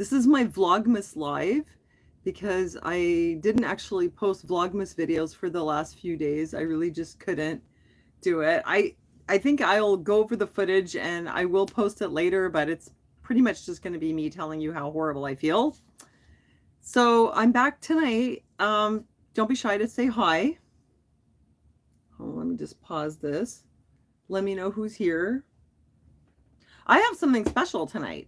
This is my Vlogmas Live because I didn't actually post Vlogmas videos for the last few days. I really just couldn't do it. I think I'll go over the footage and I will post it later, but it's pretty much just going to be me telling you how horrible I feel. So I'm back tonight. Don't be shy to say hi. Oh, let me just pause this. Let me know who's here. I have something special tonight.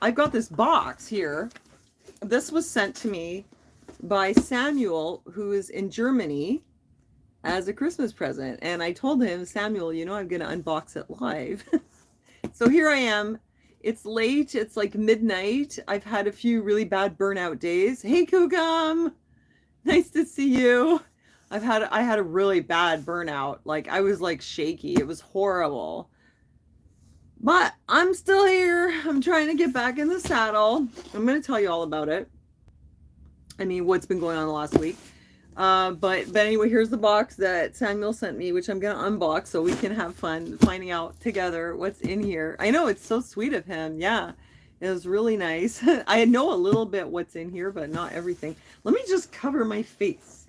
I've got this box here. This was sent to me by Samuel, who is in Germany, as a Christmas present. And I told him, Samuel, you know, I'm going to unbox it live. So here I am. It's late. It's like midnight. I've had a few really bad burnout days. Hey, Kugam. Nice to see you. I had a really bad burnout. Like I was like shaky. It was horrible. But I'm still here. I'm trying to get back in the saddle. I'm going to tell you all about it. I mean, what's been going on the last week. But anyway, here's the box that Samuel sent me, which I'm going to unbox so we can have fun finding out together what's in here. I know, it's so sweet of him. Yeah, it was really nice. I know a little bit what's in here, but not everything. Let me just cover my face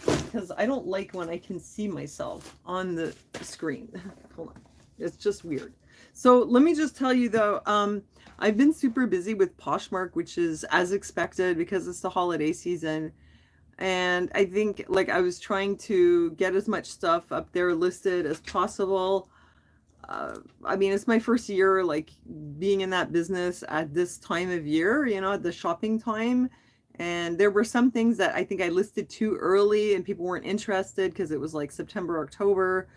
because I don't like when I can see myself on the screen. Hold on. It's just weird. So let me just tell you though, I've been super busy with Poshmark, which is as expected because it's the holiday season. And I think like I was trying to get as much stuff up there listed as possible. I mean, it's my first year like being in that business at this time of year, you know, at the shopping time. And there were some things that I think I listed too early and people weren't interested because it was like September, October.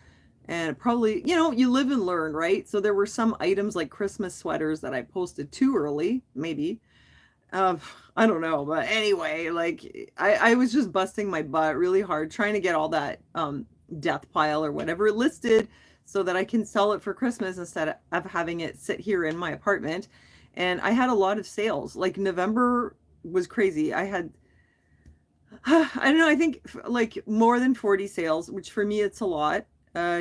And probably, you know, you live and learn, right? So there were some items like Christmas sweaters that I posted too early, maybe. I don't know. But anyway, like I was just busting my butt really hard trying to get all that death pile or whatever listed so that I can sell it for Christmas instead of having it sit here in my apartment. And I had a lot of sales. Like November was crazy. I had I don't know, I think like more than 40 sales, which for me it's a lot.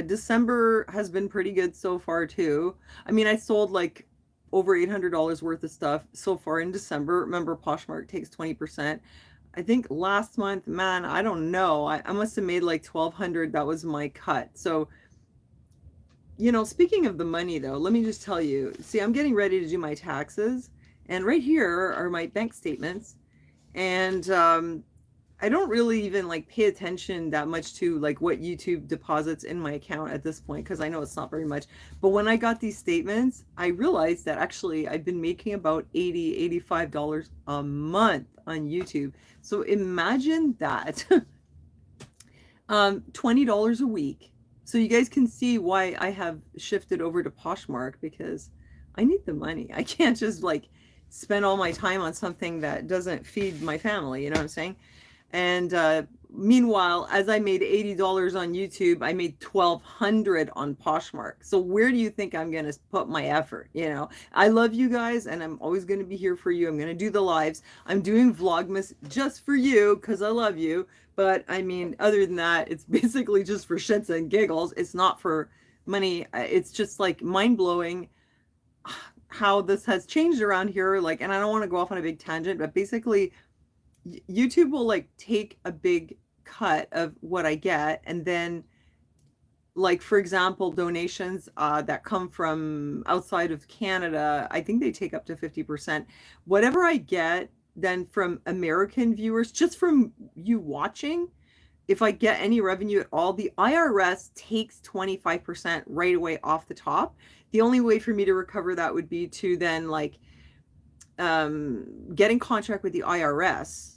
December has been pretty good so far too. I mean, I sold like over $800 worth of stuff so far in December. Remember, Poshmark takes 20%. I think last month, man, I don't know. I must have made like 1,200. That was my cut. So, you know, speaking of the money though, let me just tell you, see, I'm getting ready to do my taxes. And right here are my bank statements. And I don't really even like pay attention that much to like what YouTube deposits in my account at this point because I know it's not very much. But when I got these statements, I realized that actually I've been making about $80, $85 a month on YouTube. So imagine that. $20 a week. So you guys can see why I have shifted over to Poshmark because I need the money. I can't just like spend all my time on something that doesn't feed my family, you know what I'm saying? And meanwhile, as I made $80 on YouTube, I made $1,200 on Poshmark. So where do you think I'm going to put my effort? You know, I love you guys and I'm always going to be here for you. I'm going to do the lives. I'm doing Vlogmas just for you because I love you. But I mean, other than that, it's basically just for shits and giggles. It's not for money. It's just like mind blowing how this has changed around here. Like, and I don't want to go off on a big tangent, but basically YouTube will like take a big cut of what I get, and then like for example donations that come from outside of Canada, I think they take up to 50%. Whatever I get then from American viewers, just from you watching, if I get any revenue at all, the IRS takes 25% right away off the top. The only way for me to recover that would be to then like get in contract with the IRS,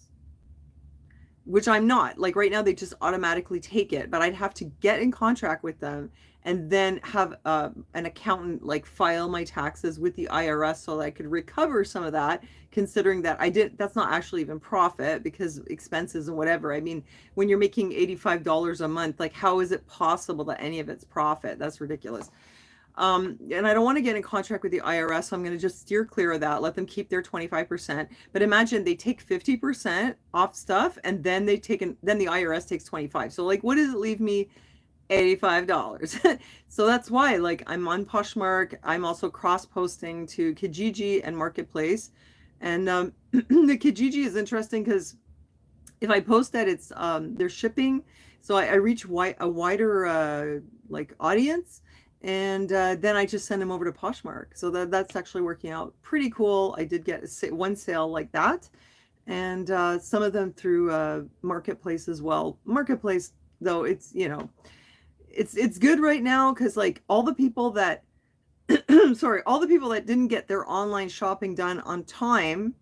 which I'm not. Like right now they just automatically take it, but I'd have to get in contract with them and then have an accountant like file my taxes with the IRS so that I could recover some of that, considering that that's not actually even profit because expenses and whatever. I mean, when you're making $85 a month, like how is it possible that any of it's profit? That's ridiculous. And I don't want to get in contract with the IRS, so I'm going to just steer clear of that, let them keep their 25%. But imagine they take 50% off stuff and then then the IRS takes 25. So like, what does it leave me? $85. So that's why like I'm on Poshmark. I'm also cross posting to Kijiji and Marketplace. And the Kijiji is interesting because if I post that, it's they're shipping, so I reach a wider like audience, and then I just send them over to Poshmark. So that's actually working out pretty cool. I did get one sale like that, and some of them through Marketplace as well. Marketplace, though, it's, you know, it's good right now because like all the people that sorry, all the people that didn't get their online shopping done on time,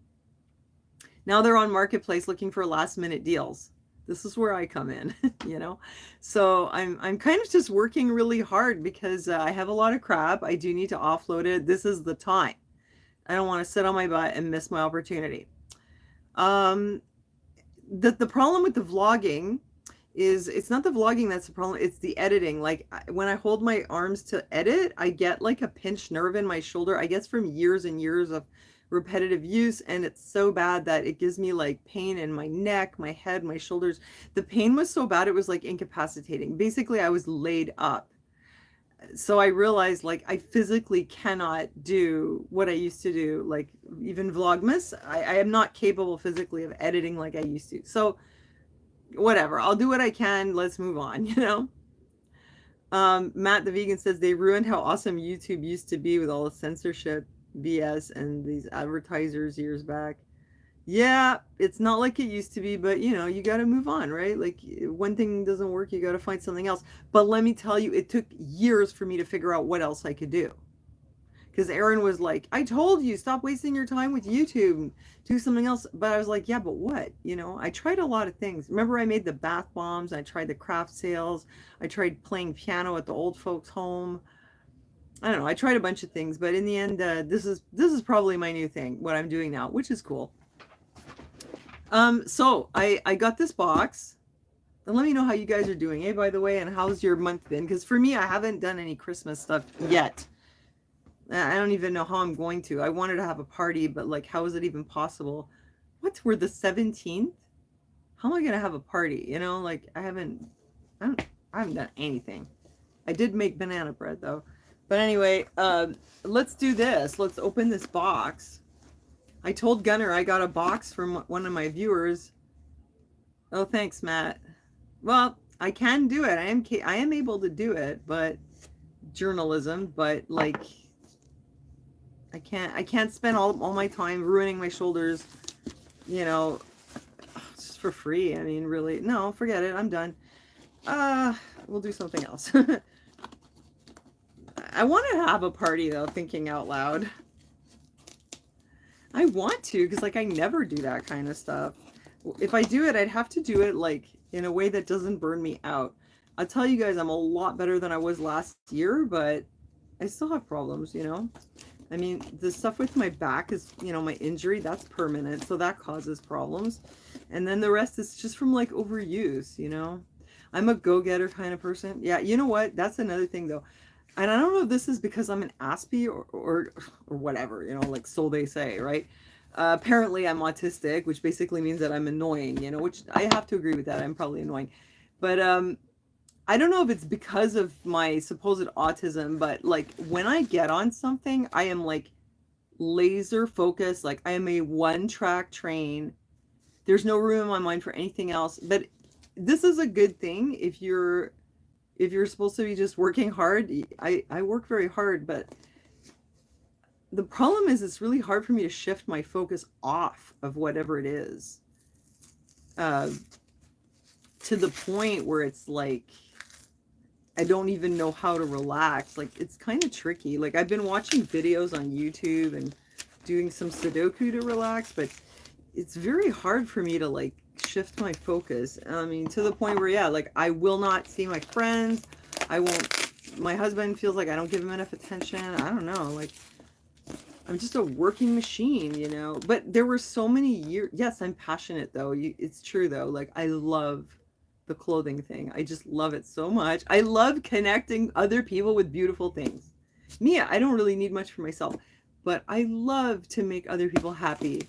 now they're on Marketplace looking for last minute deals. This is where I come in, you know. So I'm kind of just working really hard because I have a lot of crap. I do need to offload it. This is the time. I don't want to sit on my butt and miss my opportunity. The problem with the vlogging is it's not the vlogging that's the problem, it's the editing. Like when I hold my arms to edit, I get like a pinched nerve in my shoulder. I guess from years and years of repetitive use, and it's so bad that it gives me like pain in my neck, my head, my shoulders. The pain was so bad it was like incapacitating. Basically, I was laid up. So I realized like I physically cannot do what I used to do, like even Vlogmas. I am not capable physically of editing like I used to. So whatever, I'll do what I can. Let's move on, you know. Matt the vegan says they ruined how awesome YouTube used to be with all the censorship BS and these advertisers years back. Yeah, it's not like it used to be, but you know, you got to move on, right? Like one thing doesn't work, you got to find something else. But let me tell you, it took years for me to figure out what else I could do. Because Aaron was like, I told you, stop wasting your time with YouTube, do something else. But I was like, yeah, but what? You know, I tried a lot of things. Remember, I made the bath bombs, I tried the craft sales, I tried playing piano at the old folks' home. I don't know, I tried a bunch of things, but in the end, this is probably my new thing, what I'm doing now, which is cool. So I got this box. And let me know how you guys are doing, eh, by the way, and how's your month been? Because for me, I haven't done any Christmas stuff yet. I don't even know how I'm going to. I wanted to have a party, but like, how is it even possible? What, we're the 17th? How am I gonna have a party? You know, like I haven't done anything. I did make banana bread though. But anyway, let's do this. Let's open this box. I told Gunnar I got a box from one of my viewers. Oh, thanks, Matt. Well, I can do it. I am able to do it, but journalism, but like I can't spend all my time ruining my shoulders, you know, just for free. I mean, really, no, forget it. I'm done. We'll do something else. I want to have a party though, thinking out loud. I want to, because like I never do that kind of stuff. If I do it, I'd have to do it like in a way that doesn't burn me out. I'll tell you guys, I'm a lot better than I was last year, but I still have problems, you know. I mean, the stuff with my back is, you know, my injury, that's permanent, so that causes problems. And then the rest is just from like overuse, you know. I'm a go-getter kind of person. Yeah, you know what? That's another thing though. And I don't know if this is because I'm an Aspie or whatever, you know, like so they say, right? Apparently I'm autistic, which basically means that I'm annoying, you know, which I have to agree with that. I'm probably annoying. But I don't know if it's because of my supposed autism, but like when I get on something, I am like laser focused. Like I am a one-track train. There's no room in my mind for anything else. But this is a good thing if you're supposed to be just working hard. I work very hard, but the problem is it's really hard for me to shift my focus off of whatever it is, to the point where it's like I don't even know how to relax. Like it's kind of tricky. Like I've been watching videos on YouTube and doing some Sudoku to relax, but it's very hard for me to like shift my focus. I mean, to the point where, yeah, like I will not see my friends. I won't, my husband feels like I don't give him enough attention. I don't know, like I'm just a working machine, you know. But there were so many years. Yes, I'm passionate though. It's true though. Like I love the clothing thing. I just love it so much. I love connecting other people with beautiful things. Me, I don't really need much for myself, but I love to make other people happy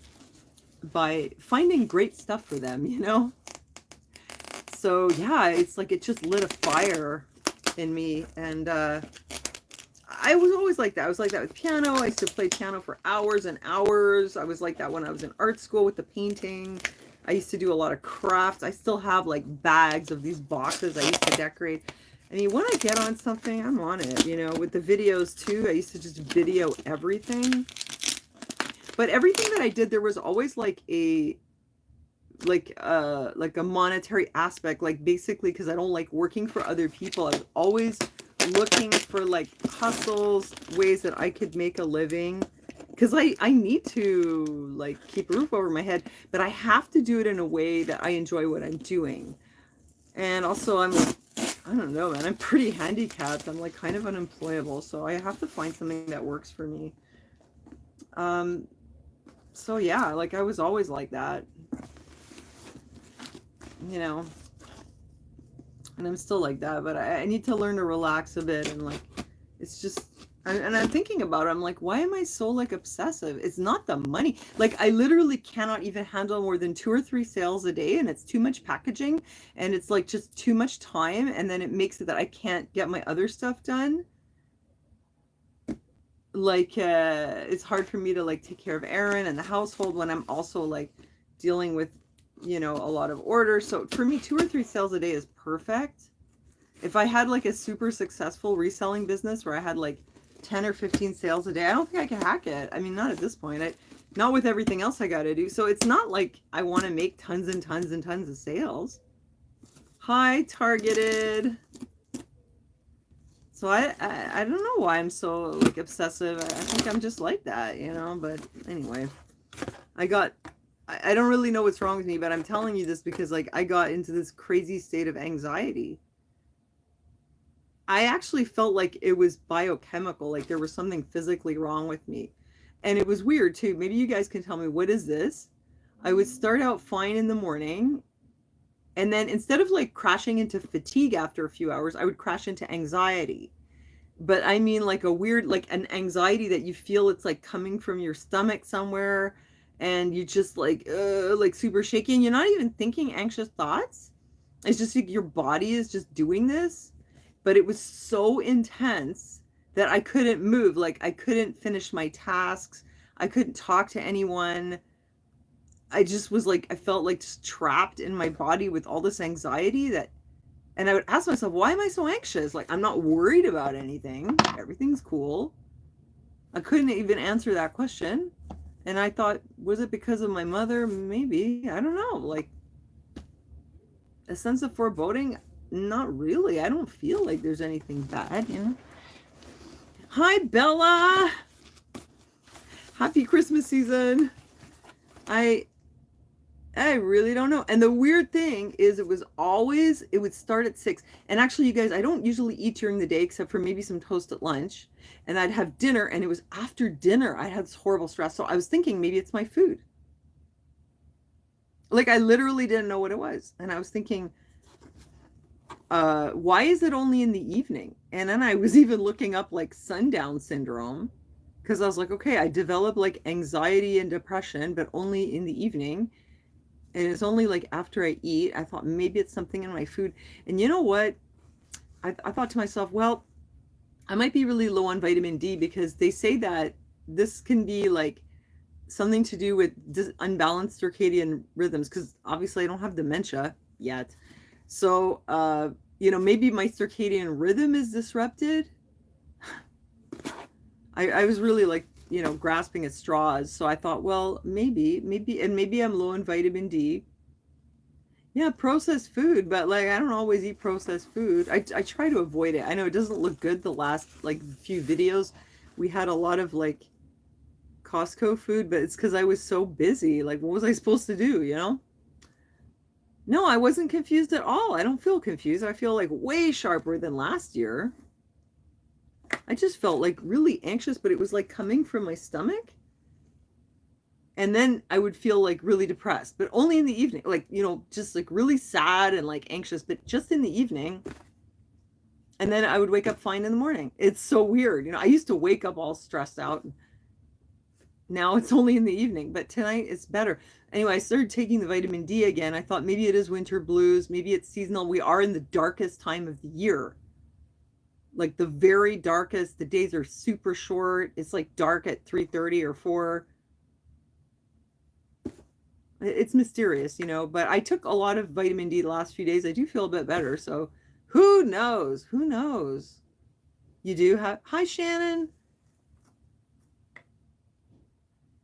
by finding great stuff for them, you know? So yeah, it's like it just lit a fire in me, and I was always like that. I was like that with piano. I used to play piano for hours and hours. I was like that when I was in art school with the painting. I used to do a lot of crafts. I still have like bags of these boxes I used to decorate. I mean, when I get on something, I'm on it, you know, with the videos too. I used to just video everything. But everything that I did, there was always like a monetary aspect, like basically because I don't like working for other people. I was always looking for like hustles, ways that I could make a living, because I need to like keep a roof over my head, but I have to do it in a way that I enjoy what I'm doing. And also I don't know, man, I'm pretty handicapped. I'm like kind of unemployable, so I have to find something that works for me. So yeah, like I was always like that, you know, and I'm still like that, but I need to learn to relax a bit. And like, it's just, and I'm thinking about it, I'm like, why am I so like obsessive? It's not the money. Like I literally cannot even handle more than 2 or 3 sales a day, and it's too much packaging, and it's like just too much time, and then it makes it that I can't get my other stuff done. Like it's hard for me to like take care of Aaron and the household when I'm also like dealing with, you know, a lot of orders. So for me, 2 or 3 sales a day is perfect. If I had like a super successful reselling business where I had like 10 or 15 sales a day, I don't think I could hack it. I mean, not at this point. Not with everything else I got to do. So it's not like I want to make tons and tons and tons of sales. Hi, Targeted. So I don't know why I'm so like obsessive. I think I'm just like that, you know. But anyway, I don't really know what's wrong with me, but I'm telling you this because like I got into this crazy state of anxiety. I actually felt like it was biochemical, like there was something physically wrong with me. And it was weird too. Maybe you guys can tell me, what is this? I would start out fine in the morning, and then instead of like crashing into fatigue after a few hours, I would crash into anxiety. But I mean like a weird, like an anxiety that you feel it's like coming from your stomach somewhere, and you just like super shaky, and you're not even thinking anxious thoughts. It's just like your body is just doing this. But it was so intense that I couldn't move. Like I couldn't finish my tasks. I couldn't talk to anyone. I just was like, I felt like just trapped in my body with all this anxiety and I would ask myself, why am I so anxious? Like, I'm not worried about anything. Everything's cool. I couldn't even answer that question. And I thought, was it because of my mother? Maybe. I don't know. Like, a sense of foreboding? Not really. I don't feel like there's anything bad, you know? Hi, Bella. Happy Christmas season. I really don't know. And the weird thing is it would start at 6. And actually, you guys, I don't usually eat during the day except for maybe some toast at lunch. And I'd have dinner, and it was after dinner I had this horrible stress. So I was thinking maybe it's my food. Like I literally didn't know what it was. And I was thinking, why is it only in the evening? And then I was even looking up like sundown syndrome, because I was like, okay, I develop like anxiety and depression, but only in the evening. And it's only like after I eat. I thought maybe it's something in my food. And you know what? I thought to myself, well, I might be really low on vitamin D, because they say that this can be like something to do with unbalanced circadian rhythms, because obviously I don't have dementia yet. So, you know, maybe my circadian rhythm is disrupted. I was really like, you know, grasping at straws. So I thought, well, maybe I'm low in vitamin D. Yeah, processed food, but like I don't always eat processed food. I try to avoid it. I know it doesn't look good the last like few videos. We had a lot of like Costco food, but it's because I was so busy. Like, what was I supposed to do, you know? No, I wasn't confused at all. I don't feel confused. I feel like way sharper than last year. I just felt like really anxious, but it was like coming from my stomach. And then I would feel like really depressed, but only in the evening. Like, you know, just like really sad and like anxious, but just in the evening. And then I would wake up fine in the morning. It's so weird. You know, I used to wake up all stressed out. Now it's only in the evening, but tonight it's better. Anyway, I started taking the vitamin D again. I thought maybe it is winter blues. Maybe it's seasonal. We are in the darkest time of the year. like the very darkest. The days are super short. It's like dark at 3:30 or 4. It's mysterious, you know, but I took a lot of vitamin D the last few days. I do feel a bit better. So who knows? Who knows? You do have, hi, Shannon.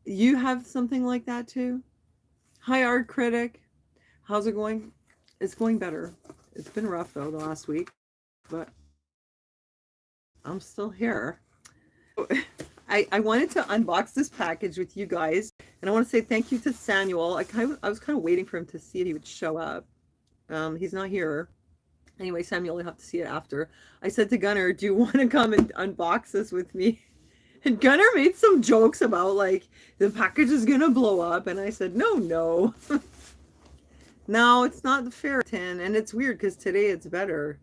You have something like that too? Hi, Art Critic. How's it going? It's going better. It's been rough though the last week, but I'm still here. I wanted to unbox this package with you guys, and I want to say thank you to Samuel. I was kind of waiting for him to see if he would show up. He's not here. Anyway, Samuel, you'll have to see it after. I said to Gunnar, do you want to come and unbox this with me? And Gunnar made some jokes about like the package is gonna blow up, and I said, no. No, it's not the ferritin, and it's weird because today it's better.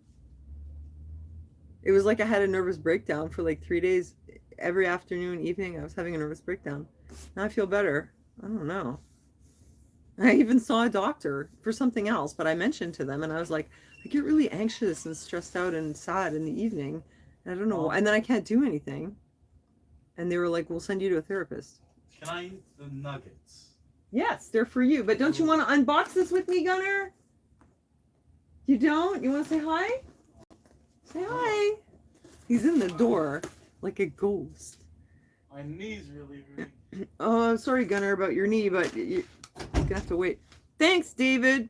It was like I had a nervous breakdown for like 3 days. Every afternoon, evening, I was having a nervous breakdown. Now I feel better. I don't know. I even saw a doctor for something else, but I mentioned to them, and I was like, I get really anxious and stressed out and sad in the evening. I don't know. And then I can't do anything. And they were like, we'll send you to a therapist. Can I eat the nuggets? Yes, they're for you. But don't you want to unbox this with me, Gunnar? You don't? You want to say hi? Say hi. He's in the door like a ghost. My knee's really hurting. Oh, I'm sorry, Gunnar, about your knee, but you're going to have to wait. Thanks, David.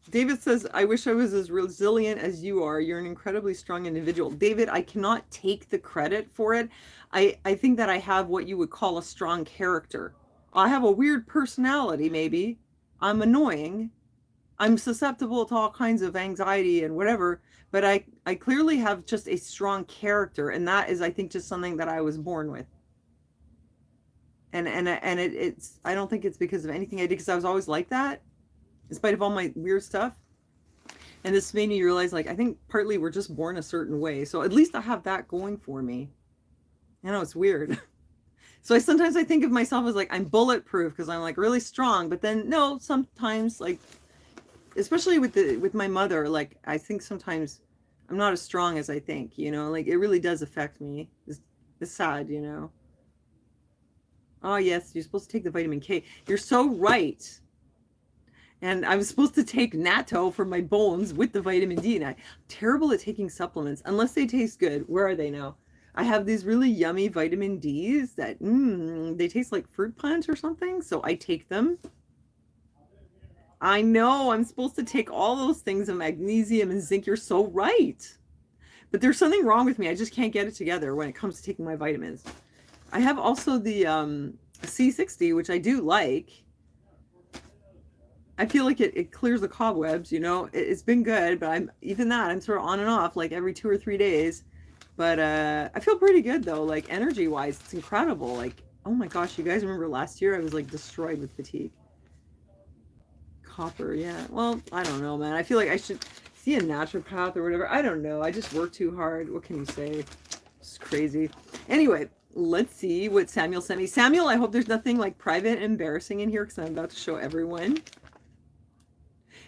David says, I wish I was as resilient as you are. You're an incredibly strong individual. David, I cannot take the credit for it. I think that I have what you would call a strong character. I have a weird personality, maybe. I'm annoying. I'm susceptible to all kinds of anxiety and whatever, but I clearly have just a strong character, and that is, I think, just something that I was born with. And it's I don't think it's because of anything I did, because I was always like that, in spite of all my weird stuff. And this made me realize, like, I think partly we're just born a certain way. So at least I have that going for me. I know it's weird. So sometimes I think of myself as like I'm bulletproof because I'm like really strong, but then no, sometimes, like, especially with my mother, like I think sometimes I'm not as strong as I think, you know, like it really does affect me. It's sad, you know. Oh yes, you're supposed to take the vitamin K. You're so right. And I was supposed to take natto for my bones with the vitamin D, and I'm terrible at taking supplements unless they taste good. Where are they now? I have these really yummy vitamin Ds that they taste like fruit punch or something, so I take them. I know I'm supposed to take all those things of magnesium and zinc. You're so right. But there's something wrong with me. I just can't get it together when it comes to taking my vitamins. I have also the C60, which I do like. I feel like it clears the cobwebs, you know. It's been good, but I'm sort of on and off like every 2 or 3 days. But I feel pretty good though, like energy wise, it's incredible. Like, oh my gosh, you guys remember last year I was like destroyed with fatigue. Copper, yeah. Well, I don't know, man. I feel like I should see a naturopath or whatever. I don't know. I just work too hard. What can you say? It's crazy. Anyway, let's see what Samuel sent me. Samuel, I hope there's nothing like private and embarrassing in here because I'm about to show everyone.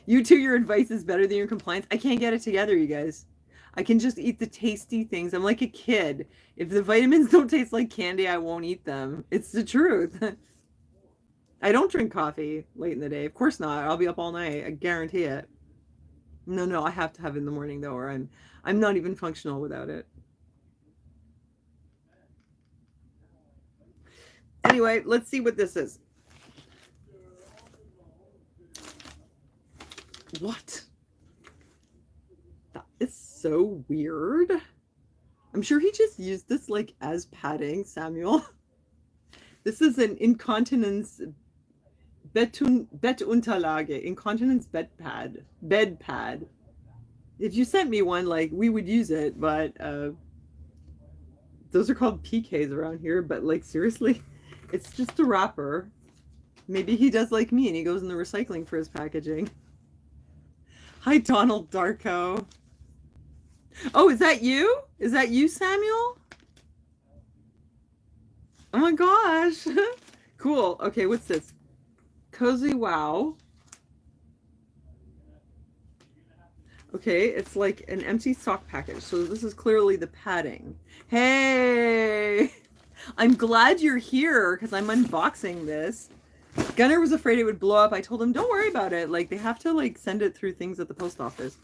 You too, your advice is better than your compliance. I can't get it together, you guys. I can just eat the tasty things. I'm like a kid. If the vitamins don't taste like candy, I won't eat them. It's the truth. I don't drink coffee late in the day. Of course not. I'll be up all night. I guarantee it. No, I have to have it in the morning though, or I'm not even functional without it. Anyway, let's see what this is. What? That is so weird. I'm sure he just used this like as padding, Samuel. This is an incontinence Bettunterlage, incontinence bed pad. If you sent me one, like we would use it, but those are called PKs around here. But like seriously, it's just a wrapper. Maybe he does like me and he goes in the recycling for his packaging. Hi, Donald Darko. Oh, is that you? Is that you, Samuel? Oh my gosh. Cool. Okay, what's this? Cozy Wow. Okay, it's like an empty sock package. So this is clearly the padding. Hey! I'm glad you're here because I'm unboxing this. Gunnar was afraid it would blow up. I told him, don't worry about it. Like, they have to, like, send it through things at the post office.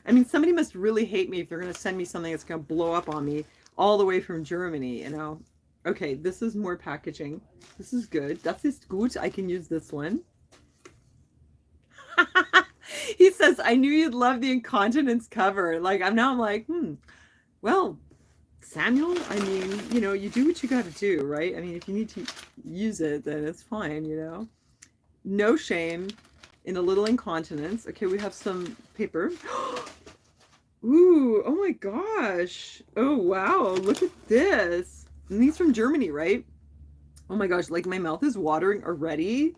I mean, somebody must really hate me if they're going to send me something that's going to blow up on me all the way from Germany, you know? Okay, this is more packaging. This is good. Das ist gut. I can use this one. He says, I knew you'd love the incontinence cover. Like, I'm like, well, Samuel, I mean, you know, you do what you got to do, right? I mean, if you need to use it, then it's fine, you know? No shame in a little incontinence. Okay, we have some paper. Ooh, oh my gosh. Oh, wow, look at this. And these from Germany, right? Oh my gosh, like my mouth is watering already.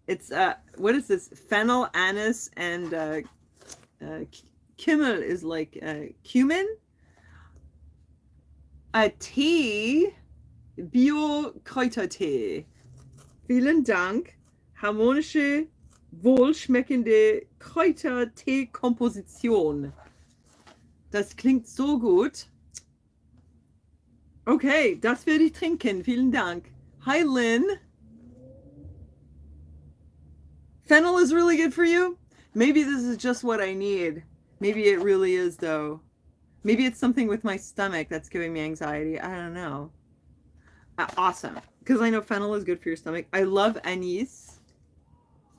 It's, what is this? Fennel, anise, and Kimmel is like cumin. A tea, Bio-Kräutertee. Vielen Dank. Harmonische, wohlschmeckende Kräutertee-Komposition. Das klingt so gut. Okay, das werde ich trinken. Vielen Dank. Hi, Lynn. Fennel is really good for you? Maybe this is just what I need. Maybe it really is, though. Maybe it's something with my stomach that's giving me anxiety. I don't know. Awesome. Because I know fennel is good for your stomach. I love anise.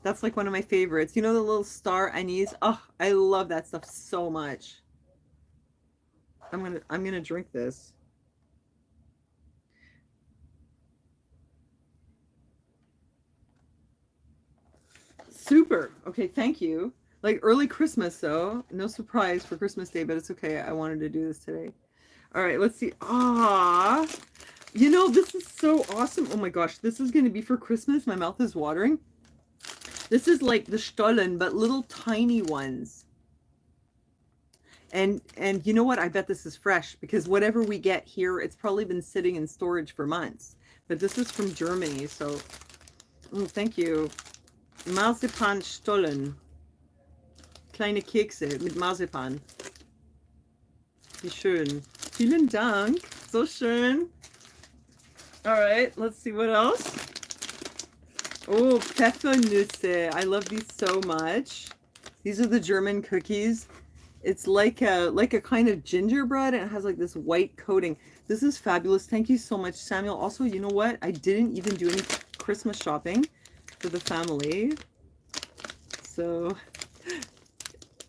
That's like one of my favorites. You know the little star anise? Oh, I love that stuff so much. I'm gonna drink this. Super. Okay, thank you. Like early Christmas though. No surprise for Christmas Day, but it's okay. I wanted to do this today. All right, let's see. Ah, you know, this is so awesome. Oh my gosh, this is going to be for Christmas. My mouth is watering. This is like the Stollen, but little tiny ones. And you know what? I bet this is fresh because whatever we get here, it's probably been sitting in storage for months. But this is from Germany, so thank you. Marzipan Stollen. Kleine Kekse mit Marzipan. Wie schön. Vielen Dank. So schön. All right, let's see what else. Oh, Pfeffernüsse. I love these so much. These are the German cookies. It's like a kind of gingerbread, and it has like this white coating. This is fabulous. Thank you so much, Samuel. Also, you know what? I didn't even do any Christmas shopping for the family. So,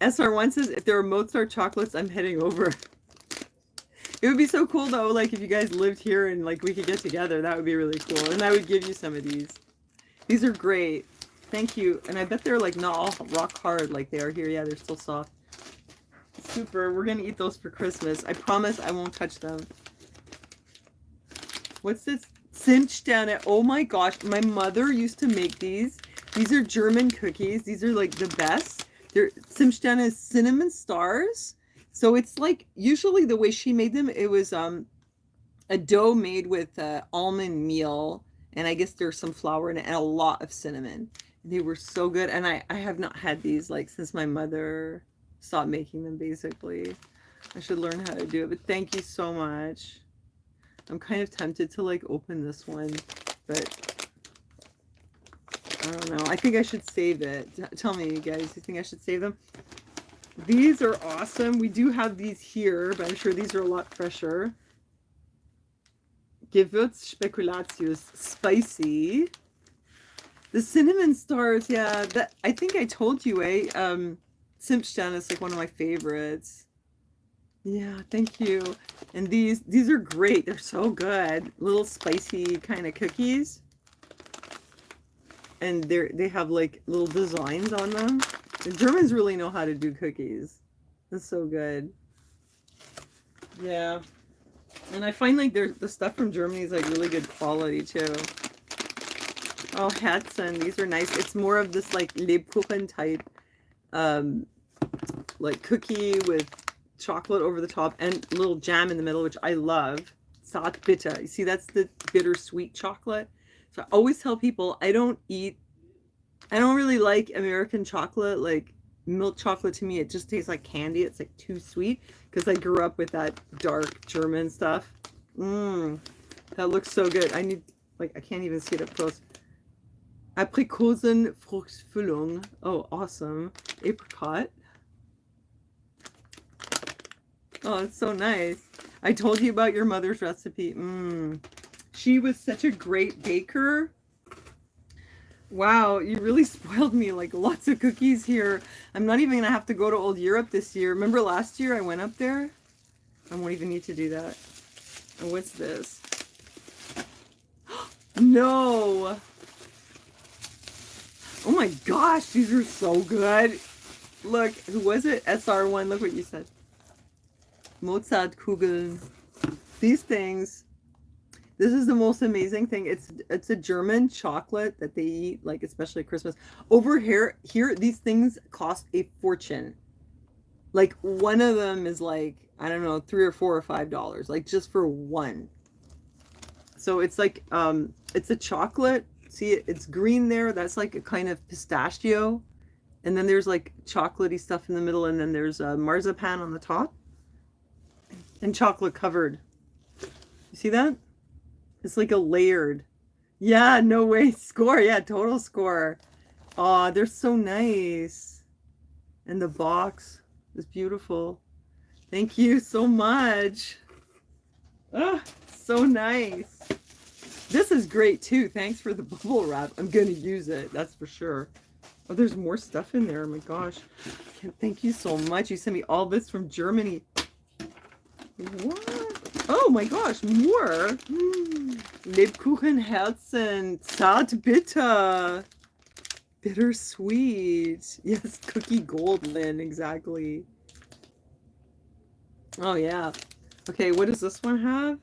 SR1 says, if there are Mozart chocolates, I'm heading over. It would be so cool though, like if you guys lived here and like we could get together, that would be really cool. And I would give you some of these. These are great. Thank you. And I bet they're like not all rock hard like they are here. Yeah, they're still soft. Super. We're going to eat those for Christmas. I promise I won't touch them. What's this? Zimtsterne. Oh my gosh. My mother used to make these. These are German cookies. These are like the best. They're Zimtsterne is cinnamon stars. So it's like, usually the way she made them, it was a dough made with almond meal. And I guess there's some flour in it and a lot of cinnamon. They were so good. And I have not had these like since my mother stopped making them, basically. I should learn how to do it. But thank you so much. I'm kind of tempted to like open this one. But I don't know. I think I should save it. Tell me, you guys. You think I should save them? These are awesome. We do have these here, but I'm sure these are a lot fresher. Gewürzspekulatius, spicy. The cinnamon stars, yeah. That I think I told you, Zimtsterne is like one of my favorites. Yeah, thank you. And these are great. They're so good. Little spicy kind of cookies. And they have like little designs on them. The Germans really know how to do cookies. That's so good. Yeah. And I find like the stuff from Germany is like really good quality too. Oh, Herzen, these are nice. It's more of this like Lebkuchen type like cookie with chocolate over the top and a little jam in the middle, which I love. Zart bitter. You see, that's the bittersweet chocolate. So I always tell people I don't really like American chocolate. Like milk chocolate to me, it just tastes like candy. It's like too sweet because I grew up with that dark German stuff. Mmm, that looks so good. I need, like, I can't even see it up close. Aprikosenfruchtfüllung. Oh, awesome. Apricot. Oh, it's so nice. I told you about your mother's recipe. Mmm. She was such a great baker. Wow, you really spoiled me. Like, lots of cookies here. I'm not even gonna have to go to Old Europe this year. Remember last year I went up there? I won't even need to do that. And what's this? No! Oh my gosh, these are so good. Look, who was it? SR1, look what you said. Mozartkugeln. These things, this is the most amazing thing. It's a German chocolate that they eat, like especially at Christmas. Over here, these things cost a fortune. Like one of them is like, I don't know, $3 or $4 or $5, like just for one. So it's like, it's a chocolate. See, it's green there. That's like a kind of pistachio. And then there's like chocolatey stuff in the middle. And then there's marzipan on the top. And chocolate covered. You see that? It's like a layered. Yeah, no way. Score. Yeah, total score. Aw, they're so nice. And the box is beautiful. Thank you so much. Ah, so nice. This is great too. Thanks for the bubble wrap. I'm going to use it. That's for sure. Oh, there's more stuff in there. Oh my gosh. Thank you so much. You sent me all this from Germany. What? Oh my gosh, more. Lebkuchenherzen, zart bitter. Bittersweet. Yes, cookie gold, Lynn, exactly. Oh yeah. Okay, what does this one have?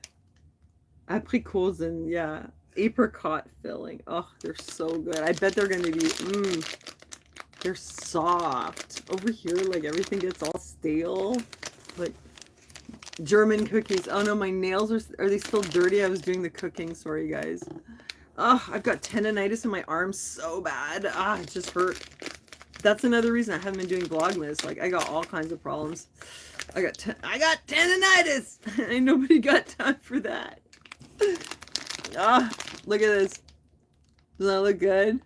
Aprikosen, yeah. Apricot filling. Oh, they're so good. I bet they're gonna be, they're soft. Over here, like everything gets all stale. Like German cookies. Oh no, my nails are they still dirty? I was doing the cooking. Sorry, guys. Oh, I've got tendonitis in my arm so bad. Ah, it just hurt. That's another reason I haven't been doing Vlogmas. Like, I got all kinds of problems. I got tendonitis, and nobody got time for that. Ah, look at this. Does that look good?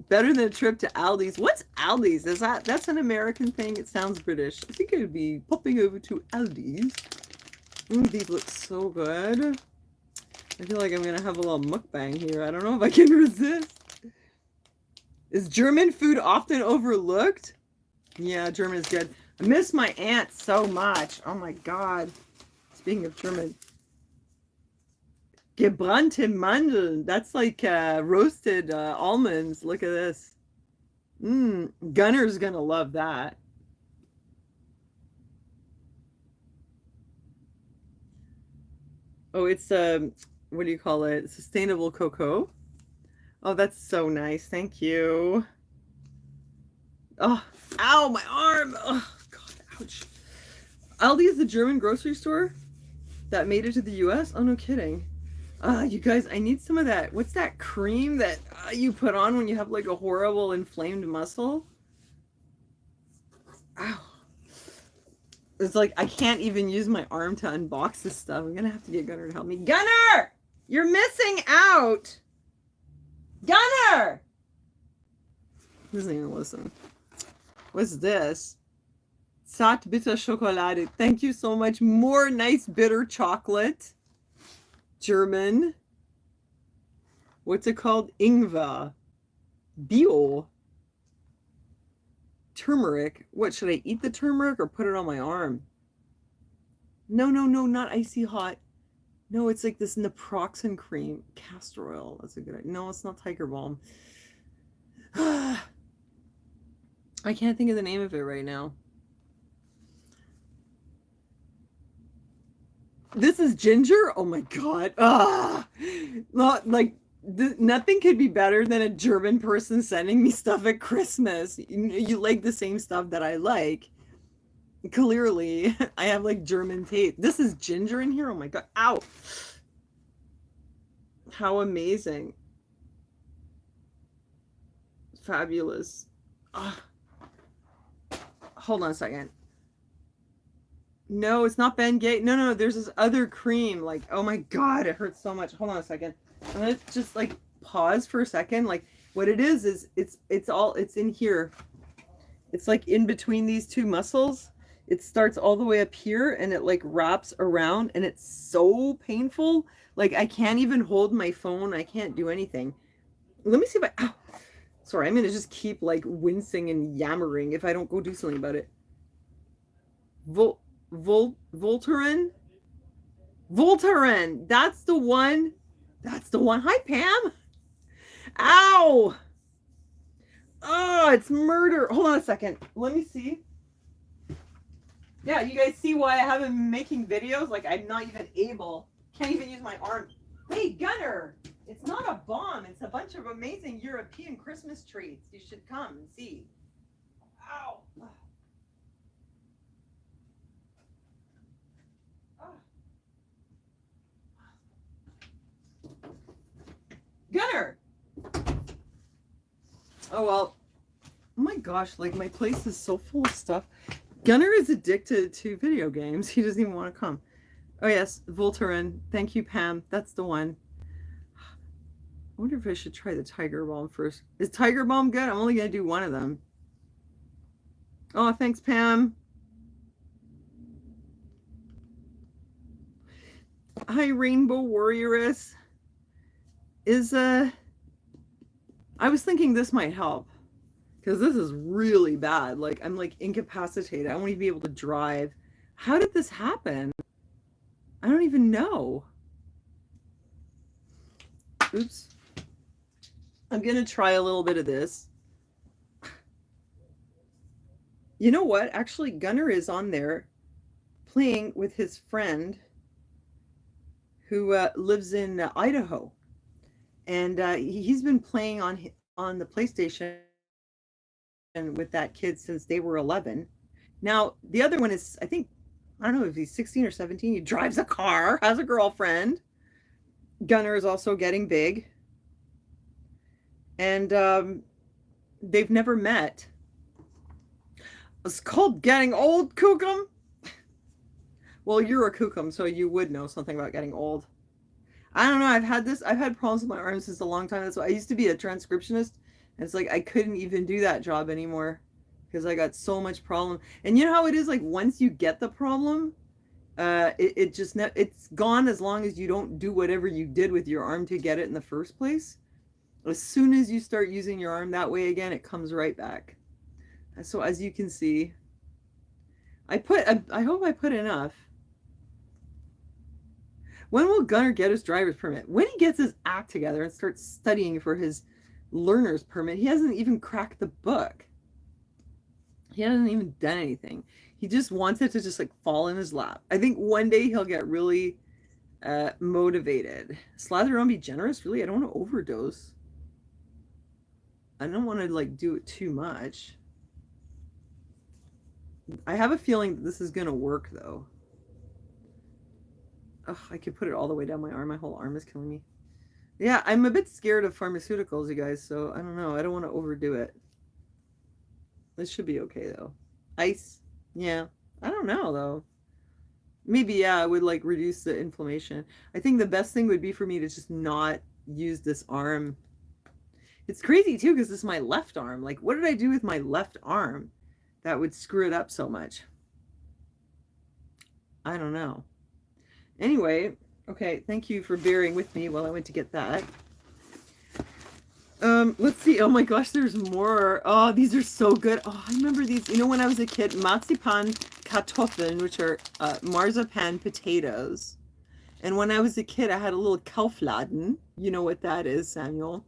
Better than a trip to Aldi's. What's Aldi's? That's an American thing? It sounds British. I think I would be popping over to Aldi's. These look so good. I feel like I'm gonna have a little mukbang here. I don't know if I can resist. Is German food often overlooked? Yeah, German is good. I miss my aunt so much. Oh my god. Speaking of German. Gebrannte Mandeln. That's like roasted almonds. Look at this. Gunner's gonna love that. Oh, it's what do you call it? Sustainable cocoa. Oh, that's so nice. Thank you. Oh, ow, my arm. Oh, God, ouch. Aldi is the German grocery store that made it to the US? Oh, no kidding. You guys, I need some of that. What's that cream that you put on when you have like a horrible inflamed muscle? Ow. It's like I can't even use my arm to unbox this stuff. I'm gonna have to get Gunner to help me. Gunner! You're missing out! Gunner! He doesn't even listen. What's this? Zart bitter Schokolade. Thank you so much. More nice bitter chocolate. German. What's it called? Ingwer. Bio. Turmeric. What, should I eat the turmeric or put it on my arm? No, no, no, not icy hot. No, it's like this naproxen cream. Castor oil. That's a good idea. No, it's not Tiger Balm. I can't think of the name of it right now. This is ginger? Oh my god. Not like nothing could be better than a German person sending me stuff at Christmas. You like the same stuff that I like. Clearly, I have like German taste. This is ginger in here? Oh my god. Ow. How amazing. fabulous. Hold on a second. No, it's not Bengay. No, no, there's this other cream. Like, oh my God, it hurts so much. Hold on a second. I'm gonna just like pause for a second. Like, what it is it's in here. It's like in between these two muscles. It starts all the way up here and it like wraps around and it's so painful. Like I can't even hold my phone. I can't do anything. Let me see if ow. Sorry, I'm gonna just keep like wincing and yammering if I don't go do something about it. Voltaren? Voltaren! That's the one. That's the one. Hi, Pam. Ow! Oh, it's murder. Hold on a second. Let me see. Yeah, you guys see why I haven't been making videos? Like, I'm not even able. Can't even use my arm. Hey, Gunner! It's not a bomb. It's a bunch of amazing European Christmas treats. You should come and see. Ow! Gunner! Oh, well. Oh my gosh, like my place is so full of stuff. Gunner is addicted to video games. He doesn't even want to come. Oh yes, Voltaren. Thank you, Pam. That's the one. I wonder if I should try the Tiger Balm first. Is Tiger Balm good? I'm only going to do one of them. Oh, thanks, Pam. Hi, Rainbow Warrioress. I was thinking this might help. Because this is really bad. Like, I'm like incapacitated. I won't even be able to drive. How did this happen? I don't even know. Oops. I'm going to try a little bit of this. You know what? Actually, Gunner is on there playing with his friend who lives in Idaho. And he's been playing on the PlayStation with that kid since they were 11. Now, the other one is, I think, I don't know if he's 16 or 17. He drives a car, has a girlfriend. Gunner is also getting big. And they've never met. It's called getting old, Kookum. Well, you're a Kookum, so you would know something about getting old. I don't know. I've had problems with my arms since a long time. That's why I used to be a transcriptionist. And it's like I couldn't even do that job anymore because I got so much problem. And you know how it is, like once you get the problem, it's gone as long as you don't do whatever you did with your arm to get it in the first place. As soon as you start using your arm that way again, it comes right back. So as you can see, I hope I put enough. When will Gunner get his driver's permit? When he gets his act together and starts studying for his learner's permit. He hasn't even cracked the book. He hasn't even done anything. He just wants it to just like fall in his lap. I think one day he'll get really motivated. Slather on, be generous? Really? I don't want to overdose. I don't want to like do it too much. I have a feeling that this is going to work though. Oh, I could put it all the way down my arm. My whole arm is killing me. Yeah, I'm a bit scared of pharmaceuticals, you guys, so I don't know. I don't want to overdo it. This should be okay, though. Ice. Yeah. I don't know, though. Maybe, yeah, I would, like, reduce the inflammation. I think the best thing would be for me to just not use this arm. It's crazy, too, because this is my left arm. Like, what did I do with my left arm that would screw it up so much? I don't know. Anyway, okay, thank you for bearing with me while I went to get that. Let's see. Oh my gosh, there's more. Oh, these are so good. Oh, I remember these. You know, when I was a kid, Marzipan Kartoffeln, which are marzipan potatoes. And when I was a kid, I had a little Kaufladen. You know what that is, Samuel?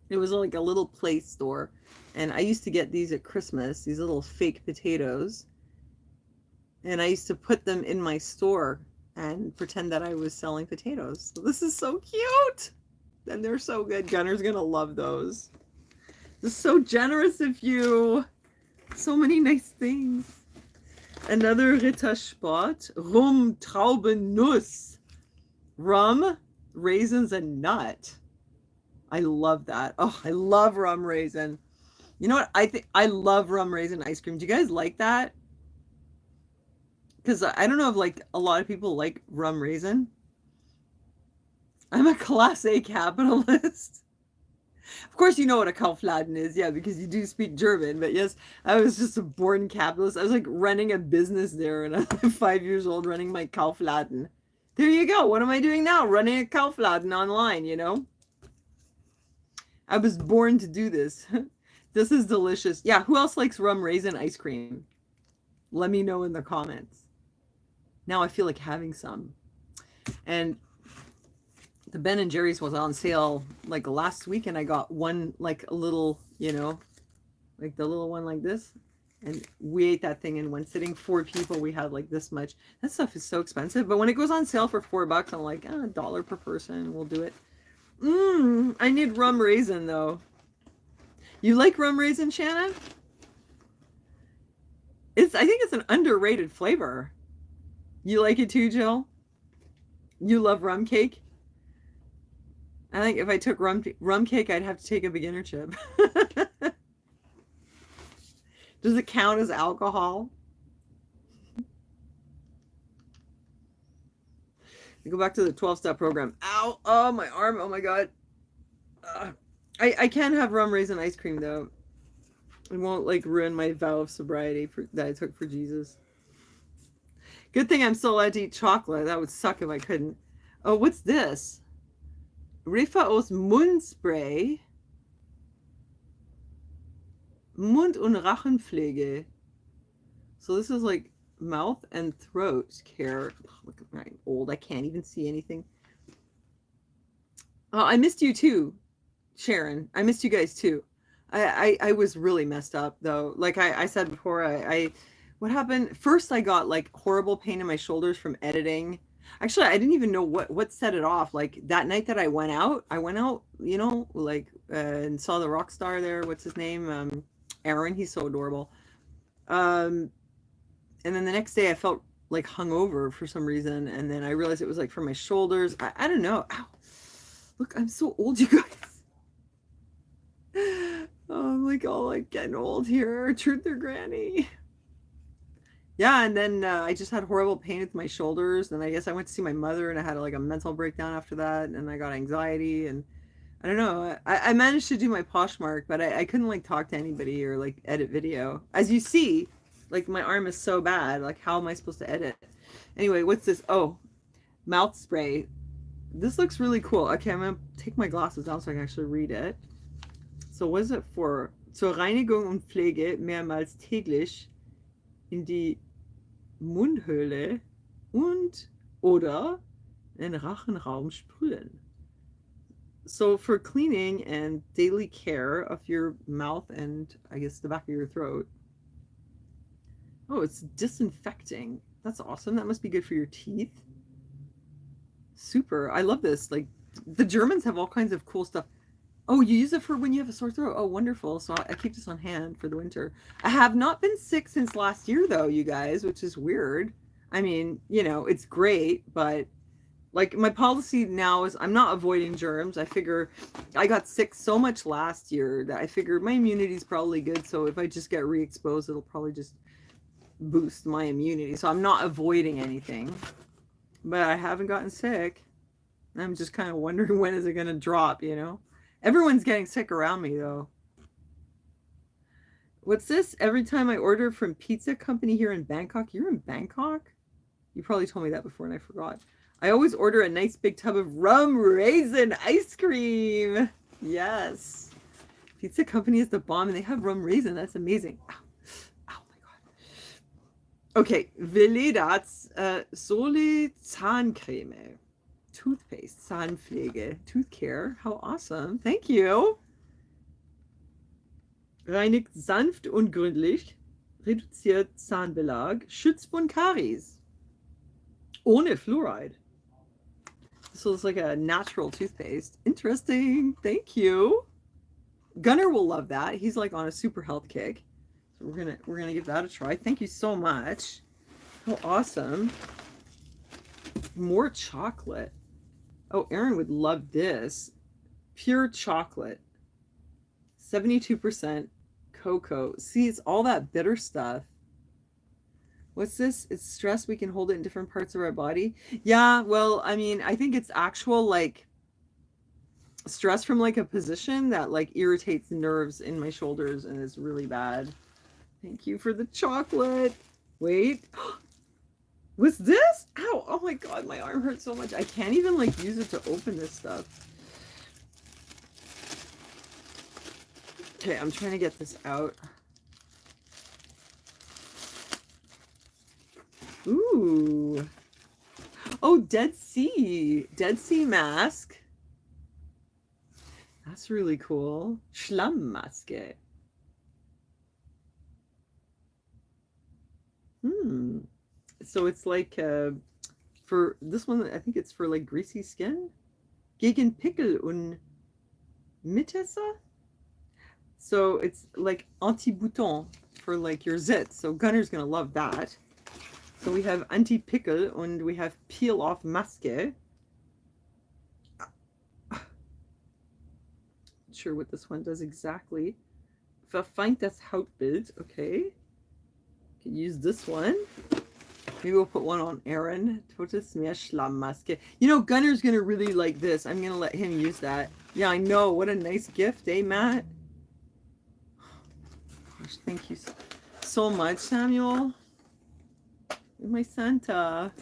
It was like a little play store. And I used to get these at Christmas, these little fake potatoes. And I used to put them in my store and pretend that I was selling potatoes. So this is so cute. And they're so good. Gunner's going to love those. This is so generous of you. So many nice things. Another Rittersport. Rum, Traube, Nuss. Rum, raisins, and nut. I love that. Oh, I love rum raisin. You know what? I think I love rum raisin ice cream. Do you guys like that? Because I don't know if like a lot of people like rum raisin. I'm a class A capitalist. Of course, you know what a Kaufladen is, yeah, because you do speak German. But yes, I was just a born capitalist. I was like running a business there when I was 5 years old, running my Kaufladen. There you go. What am I doing now? Running a Kaufladen online, you know? I was born to do this. This is delicious. Yeah, who else likes rum raisin ice cream? Let me know in the comments. Now I feel like having some. And the Ben and Jerry's was on sale like last week, and I got one like a little, you know, like the little one like this. And we ate that thing in one sitting. 4 people, we had like this much. That stuff is so expensive. But when it goes on sale for $4, I'm like, $1 per person. We'll do it. I need rum raisin though. You like rum raisin, Shannon? I think it's an underrated flavor. You like it too, Jill? You love rum cake? I think if I took rum cake, I'd have to take a beginner chip. Does it count as alcohol? Go back to the 12-step program. Ow! Oh, my arm. Oh, my God. I can have rum raisin ice cream, though. It won't, like, ruin my vow of sobriety that I took for Jesus. Good thing I'm still allowed to eat chocolate. That would suck if I couldn't. Oh, what's this? Rifa aus Mundspray. Mund- und Rachenpflege. So this is like mouth and throat care. Look, I'm old. I can't even see anything. Oh, I missed you too, Sharon. I missed you guys too. I was really messed up though. Like I said before, what happened? First, I got like horrible pain in my shoulders from editing. Actually, I didn't even know what set it off. Like that night that I went out, you know, like and saw the rock star there. What's his name? Aaron. He's so adorable. And then the next day I felt like hungover for some reason, and then I realized it was like from my shoulders. I don't know. Ow. Look, I'm so old, you guys. Oh, I'm like all like getting old here. Truth or granny. Yeah, and then I just had horrible pain with my shoulders, and I guess I went to see my mother, and I had like a mental breakdown after that, and I got anxiety, and I don't know. I managed to do my Poshmark, but I couldn't like talk to anybody or like edit video. As you see, like my arm is so bad. Like how am I supposed to edit? Anyway, what's this? Oh, mouth spray. This looks really cool. Okay, I'm gonna take my glasses down so I can actually read it. So what is it for? Zur Reinigung und Pflege mehrmals täglich in die Mundhöhle und oder den Rachenraum sprühen. So for cleaning and daily care of your mouth and I guess the back of your throat. Oh, it's disinfecting. That's awesome. That must be good for your teeth. Super. I love this. Like the Germans have all kinds of cool stuff. Oh, you use it for when you have a sore throat. Oh, wonderful. So I keep this on hand for the winter. I have not been sick since last year though, you guys, which is weird. I mean, you know, it's great, but like my policy now is I'm not avoiding germs. I figure I got sick so much last year that I figure my immunity is probably good. So if I just get re-exposed, it'll probably just boost my immunity. So I'm not avoiding anything, but I haven't gotten sick. I'm just kind of wondering when is it going to drop, you know? Everyone's getting sick around me though. What's this? Every time I order from pizza company here in Bangkok. You're in Bangkok? You probably told me that before and I forgot. I always order a nice big tub of rum raisin ice cream. Yes. Pizza company is the bomb and they have rum raisin. That's amazing. Ow. Oh my God. Okay. Veledats Sole Zahncreme. Toothpaste, Zahnpflege, tooth care. How awesome. Thank you. Reinigt sanft und gründlich, reduziert Zahnbelag, schützt von Karies. Ohne Fluoride. So it's like a natural toothpaste. Interesting. Thank you. Gunnar will love that. He's like on a super health kick. So we're gonna give that a try. Thank you so much. How awesome. More chocolate. Oh, Aaron would love this. pure chocolate, 72% cocoa. See, it's all that bitter stuff. What's this? It's stress. We can hold it in different parts of our body. Yeah, well, I mean, I think it's actual like stress from like a position that like irritates nerves in my shoulders and is really bad. Thank you for the chocolate. Wait. What's this? Ow. Oh my god, my arm hurts so much. I can't even like use it to open this stuff. Okay, I'm trying to get this out. Ooh. Oh, Dead Sea. Dead Sea mask. That's really cool. Schlammmaske. So it's like for this one, I think it's for like greasy skin. Gegen Pickel und Mitesser. So it's like anti-bouton for like your zits. So Gunner's gonna love that. So we have anti-pickel and we have peel-off Maske. Not sure what this one does exactly. Verfeinert das Hautbild. Okay. Can use this one. Maybe we'll put one on Aaron. Totes Meer Schlammmaske. You know, Gunner's gonna really like this. I'm gonna let him use that. Yeah, I know. What a nice gift, eh, Matt? Gosh, thank you so much, Samuel. You're my Santa.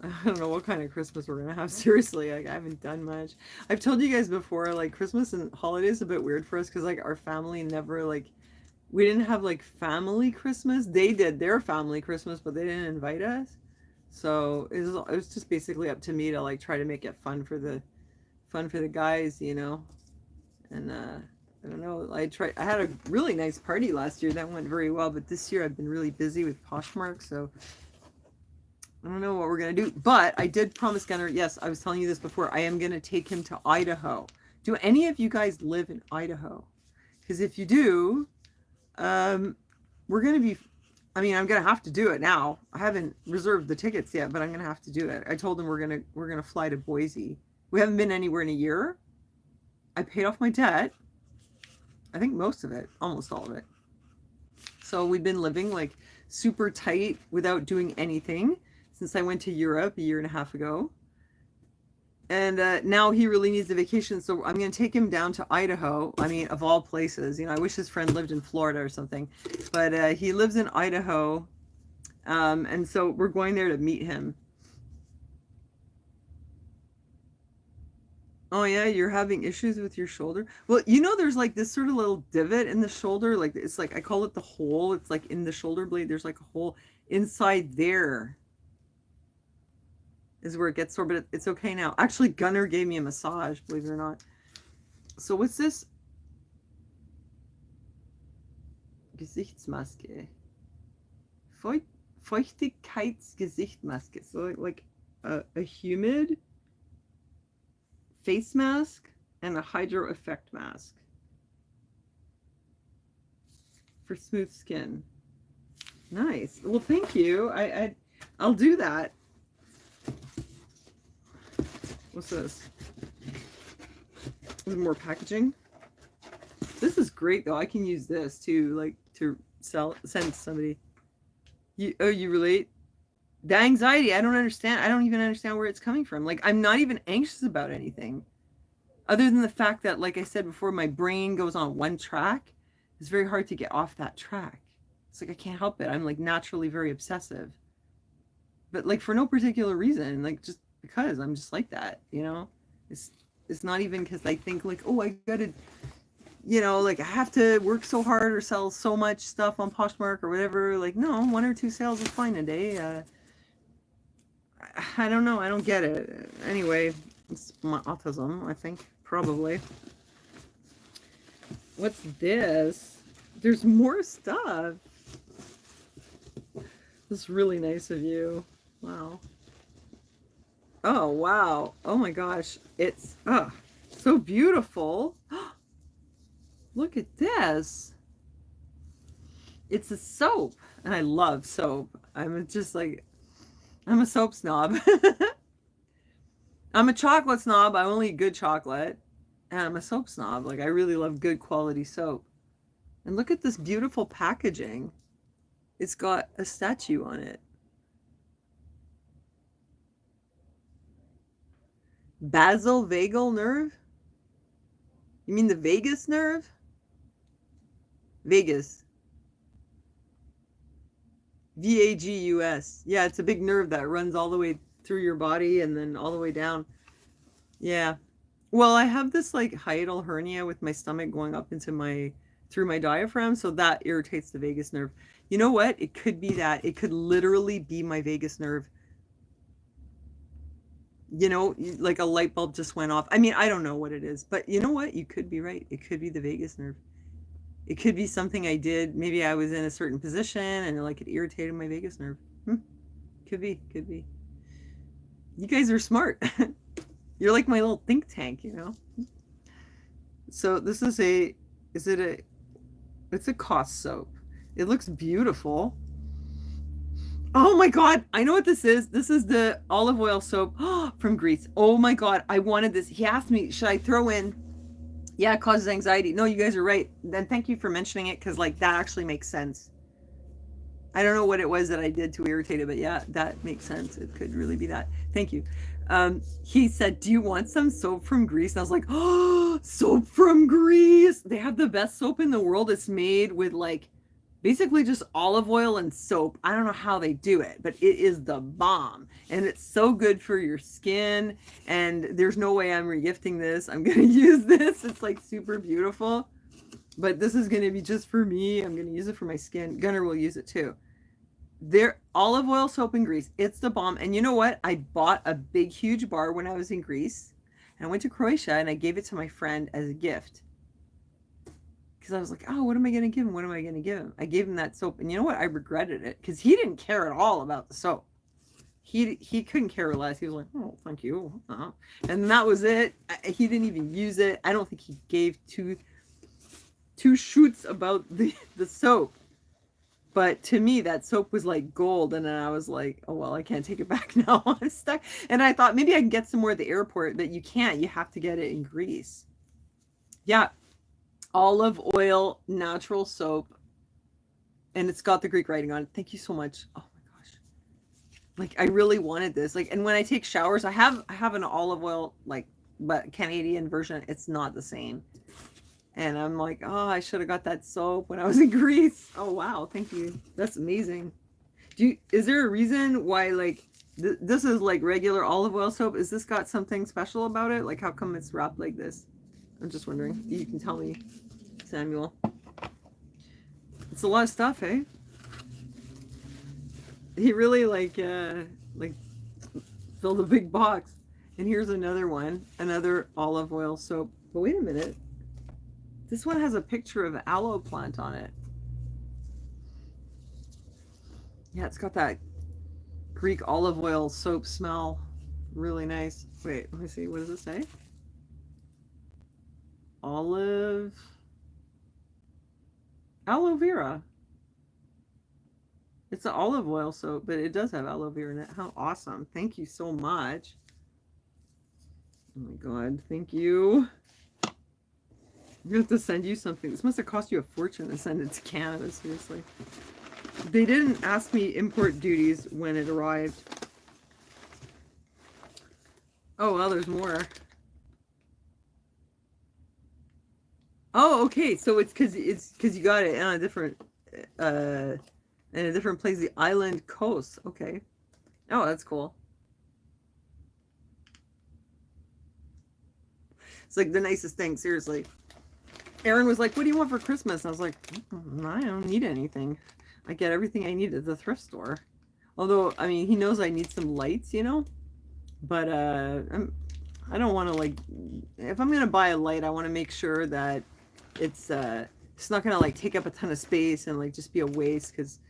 I don't know what kind of Christmas we're gonna have. Seriously, like I haven't done much. I've told you guys before, like Christmas and holidays a bit weird for us because like our family never like we didn't have like family Christmas. They did their family Christmas, but they didn't invite us. So it was just basically up to me to like try to make it fun for the guys, you know. And I don't know. I had a really nice party last year. That went very well, but this year I've been really busy with Poshmark, so I don't know what we're going to do. But I did promise Gunner, yes, I was telling you this before, I am going to take him to Idaho. Do any of you guys live in Idaho? Because if you do, we're going to be, I mean, I'm going to have to do it now. I haven't reserved the tickets yet, but I'm going to have to do it. I told him we're going to fly to Boise. We haven't been anywhere in a year. I paid off my debt. I think most of it, almost all of it. So we've been living like super tight without doing anything since I went to Europe a year and a half ago. And now he really needs a vacation. So I'm going to take him down to Idaho. I mean, of all places, you know, I wish his friend lived in Florida or something, but he lives in Idaho. And so we're going there to meet him. Oh yeah, you're having issues with your shoulder? Well, you know there's like this sort of little divot in the shoulder, like it's like I call it the hole. It's like in the shoulder blade, there's like a hole inside there is where it gets sore, but it's okay now. Actually, Gunner gave me a massage, believe it or not. So what's this? Gesichtsmaske. Feuchtigkeitsgesichtmaske. So like a humid face mask and a hydro effect mask for smooth skin. Nice. Well, thank you. I'll do that. What's this? There's more packaging. This is great though. I can use this to like to send somebody. You relate? The anxiety, I don't understand. I don't even understand where it's coming from. Like, I'm not even anxious about anything. Other than the fact that, like I said before, my brain goes on one track. It's very hard to get off that track. It's like I can't help it. I'm like naturally very obsessive. But like for no particular reason. Like just because I'm just like that, you know? It's not even because I think like, oh, I gotta, you know, like I have to work so hard or sell so much stuff on Poshmark or whatever. Like, no, 1 or 2 sales is fine a day. I don't know. I don't get it. Anyway, it's my autism, I think, probably. What's this? There's more stuff. This is really nice of you. Wow. Oh, wow. Oh my gosh. It's so beautiful. Look at this. It's a soap. And I love soap. I'm just like, I'm a soap snob. I'm a chocolate snob. I only eat good chocolate. And I'm a soap snob. Like, I really love good quality soap. And look at this beautiful packaging. It's got a statue on it. Basal vagal nerve? You mean the vagus nerve? Vagus. VAGUS. Yeah, it's a big nerve that runs all the way through your body and then all the way down. Yeah. Well, I have this like hiatal hernia with my stomach going up into my through my diaphragm, so that irritates the vagus nerve. You know what? It could be that. It could literally be my vagus nerve. You know, like a light bulb just went off. I mean, I don't know what it is, but you know what? You could be right. It could be the vagus nerve. It could be something I did. Maybe I was in a certain position and like it irritated my vagus nerve. Could be, could be. You guys are smart. You're like my little think tank, you know? So this is it's a Cost soap. It looks beautiful. Oh my God, I know what this is. This is the olive oil soap from Greece. Oh my God, I wanted this. He asked me, should I throw in, yeah, it causes anxiety. No, you guys are right. Then thank you for mentioning it, because like that actually makes sense. I don't know what it was that I did to irritate it, but yeah, that makes sense. It could really be that. Thank you. He said, do you want some soap from Greece? And I was like, oh, soap from Greece. They have the best soap in the world. It's made with like basically just olive oil and soap. I don't know how they do it, but it is the bomb. And it's so good for your skin. And there's no way I'm regifting this. I'm going to use this. It's like super beautiful. But this is going to be just for me. I'm going to use it for my skin. Gunnar will use it too. Their olive oil soap in Greece. It's the bomb. And you know what? I bought a big, huge bar when I was in Greece. And I went to Croatia and I gave it to my friend as a gift. Because I was like, oh, what am I going to give him? What am I going to give him? I gave him that soap. And you know what? I regretted it. Because he didn't care at all about the soap. He couldn't care less. He was like, oh, thank you. And that was it. He didn't even use it. I don't think he gave two shoots about the soap. But to me, that soap was like gold. And then I was like, oh, well, I can't take it back now. I'm stuck. And I thought maybe I can get some more at the airport. But you can't. You have to get it in Greece. Yeah. Olive oil, natural soap. And it's got the Greek writing on it. Thank you so much. Oh my gosh. Like, I really wanted this. Like, and when I take showers, I have an olive oil, like, but Canadian version. It's not the same. And I'm like, oh, I should have got that soap when I was in Greece. Oh, wow. Thank you. That's amazing. Is there a reason why, like, this is like regular olive oil soap? Is this got something special about it? Like, how come it's wrapped like this? I'm just wondering. You can tell me, Samuel. It's a lot of stuff, eh? He really, like filled a big box. And here's another one. Another olive oil soap. But wait a minute. This one has a picture of an aloe plant on it. Yeah, it's got that Greek olive oil soap smell. Really nice. Wait, let me see. What does it say? Aloe vera. It's an olive oil soap, but it does have aloe vera in it. How awesome. Thank you so much. Oh my God. Thank you. We have to send you something. This must have cost you a fortune to send it to Canada, seriously. They didn't ask me import duties when it arrived. Oh, well, there's more. Oh, okay. So it's because you got it on a different in a different place, the island coast. Okay. Oh, that's cool. It's like the nicest thing, seriously. Aaron was like, what do you want for Christmas? And I was like, I don't need anything. I get everything I need at the thrift store. Although, I mean, he knows I need some lights, you know? But I don't want to, like, if I'm going to buy a light, I want to make sure that it's not going to, like, take up a ton of space and, like, just be a waste. Because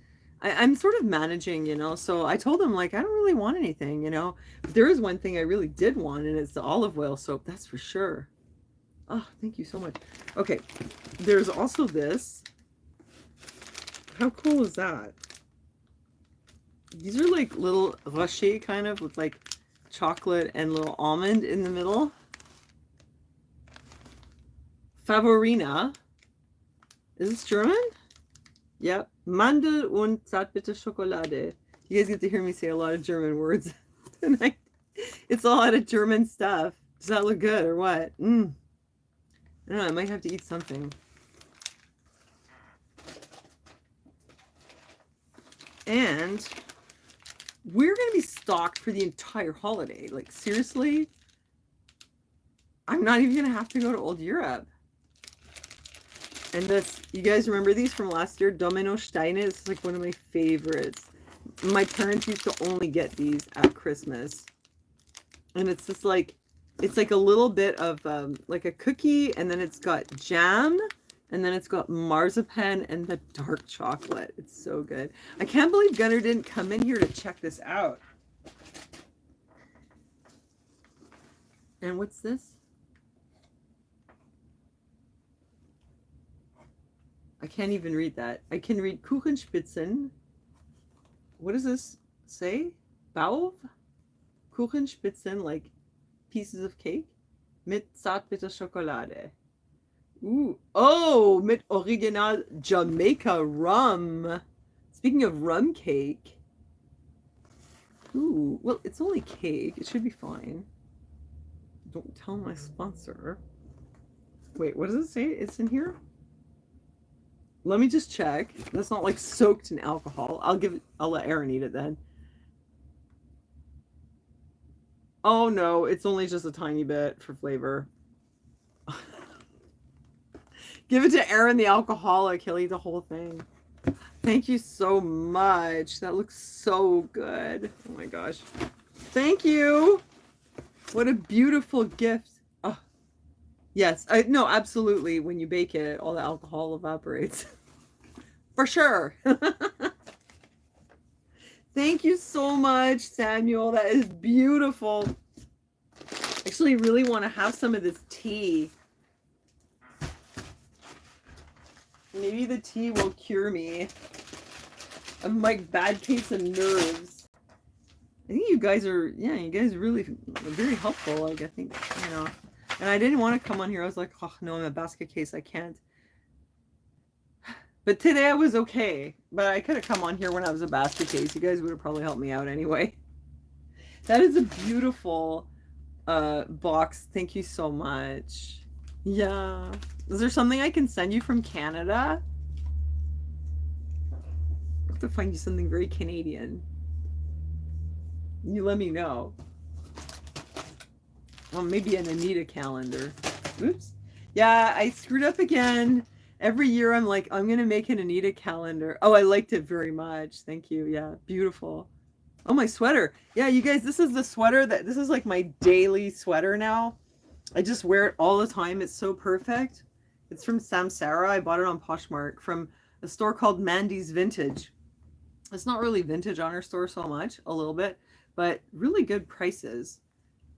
I'm sort of managing, you know? So I told him, like, I don't really want anything, you know? But there is one thing I really did want, and it's the olive oil soap. That's for sure. Oh, thank you so much. Okay, there's also this. How cool is that? These are like little rochers kind of with like chocolate and little almond in the middle. Favorina. Is this German? Yep. Mandel und zartbitter Schokolade. You guys get to hear me say a lot of German words tonight. It's a lot of German stuff. Does that look good or what? I don't know. I might have to eat something. And we're going to be stocked for the entire holiday. Like, seriously? I'm not even going to have to go to Old Europe. And this, you guys remember these from last year? Domino Steine. This is like one of my favorites. My parents used to only get these at Christmas. And it's just like, it's like a little bit of like a cookie, and then it's got jam, and then it's got marzipan and the dark chocolate. It's so good. I can't believe Gunnar didn't come in here to check this out. And what's this? I can't even read that. I can read Kuchenspitzen. What does this say? Bauv? Kuchenspitzen, like pieces of cake. Mit zartbitter Schokolade. Ooh. Oh, mit original Jamaica rum. Speaking of rum cake. Ooh. Well, it's only cake. It should be fine. Don't tell my sponsor. Wait, what does it say? It's in here? Let me just check. That's not like soaked in alcohol. I'll let Aaron eat it then. Oh no, it's only just a tiny bit for flavor. Give it to Aaron the alcoholic. He'll eat the whole thing. Thank you so much. That looks so good. Oh my gosh. Thank you. What a beautiful gift. Oh, yes, no, absolutely. When you bake it, all the alcohol evaporates. For sure. Thank you so much, Samuel. That is beautiful. Actually, really want to have some of this tea. Maybe the tea will cure me of my bad case of nerves. I think you guys are, yeah, you guys are really very helpful. Like, I think, you know, and I didn't want to come on here. I was like, oh, no, I'm a basket case. I can't. But today I was okay. But I could have come on here when I was a basket case. You guys would have probably helped me out anyway. That is a beautiful box. Thank you so much. Yeah. Is there something I can send you from Canada? I have to find you something very Canadian. You let me know. Well, maybe an Anita calendar. Oops. Yeah, I screwed up again. Every year I'm like, I'm going to make an Anita calendar. Oh, I liked it very much. Thank you. Yeah, beautiful. Oh, my sweater. Yeah, you guys, this is the sweater this is like my daily sweater now. I just wear it all the time. It's so perfect. It's from Samsara. I bought it on Poshmark from a store called Mandy's Vintage. It's not really vintage on her store so much, a little bit, but really good prices.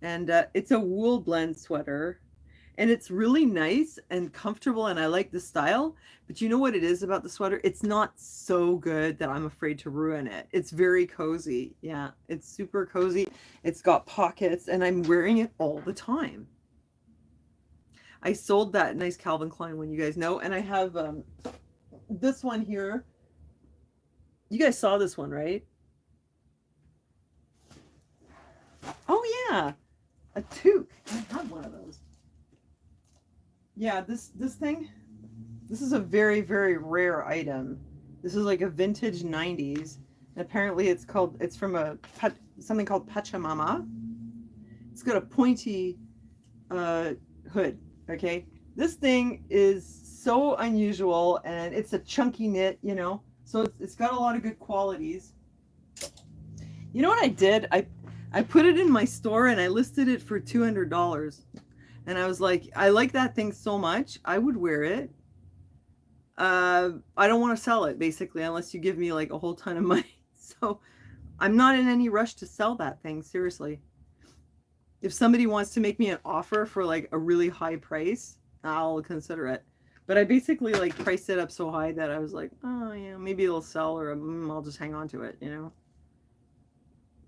And it's a wool blend sweater. And it's really nice and comfortable, and I like the style. But you know what it is about the sweater? It's not so good that I'm afraid to ruin it. It's very cozy. Yeah, it's super cozy. It's got pockets, and I'm wearing it all the time. I sold that nice Calvin Klein one, you guys know. And I have this one here. You guys saw this one, right? Oh, yeah. A toque. I have one of those. Yeah, this thing, this is a very, very rare item. This is like a vintage 90s. And apparently it's from something called Pachamama. It's got a pointy hood, okay? This thing is so unusual, and it's a chunky knit, you know? So it's got a lot of good qualities. You know what I did? I put it in my store, and I listed it for $200. And I was like, I like that thing so much. I would wear it. I don't want to sell it, basically, unless you give me like a whole ton of money. So I'm not in any rush to sell that thing, seriously. If somebody wants to make me an offer for like a really high price, I'll consider it. But I basically like priced it up so high that I was like, oh yeah, maybe it'll sell, or I'll just hang on to it, you know.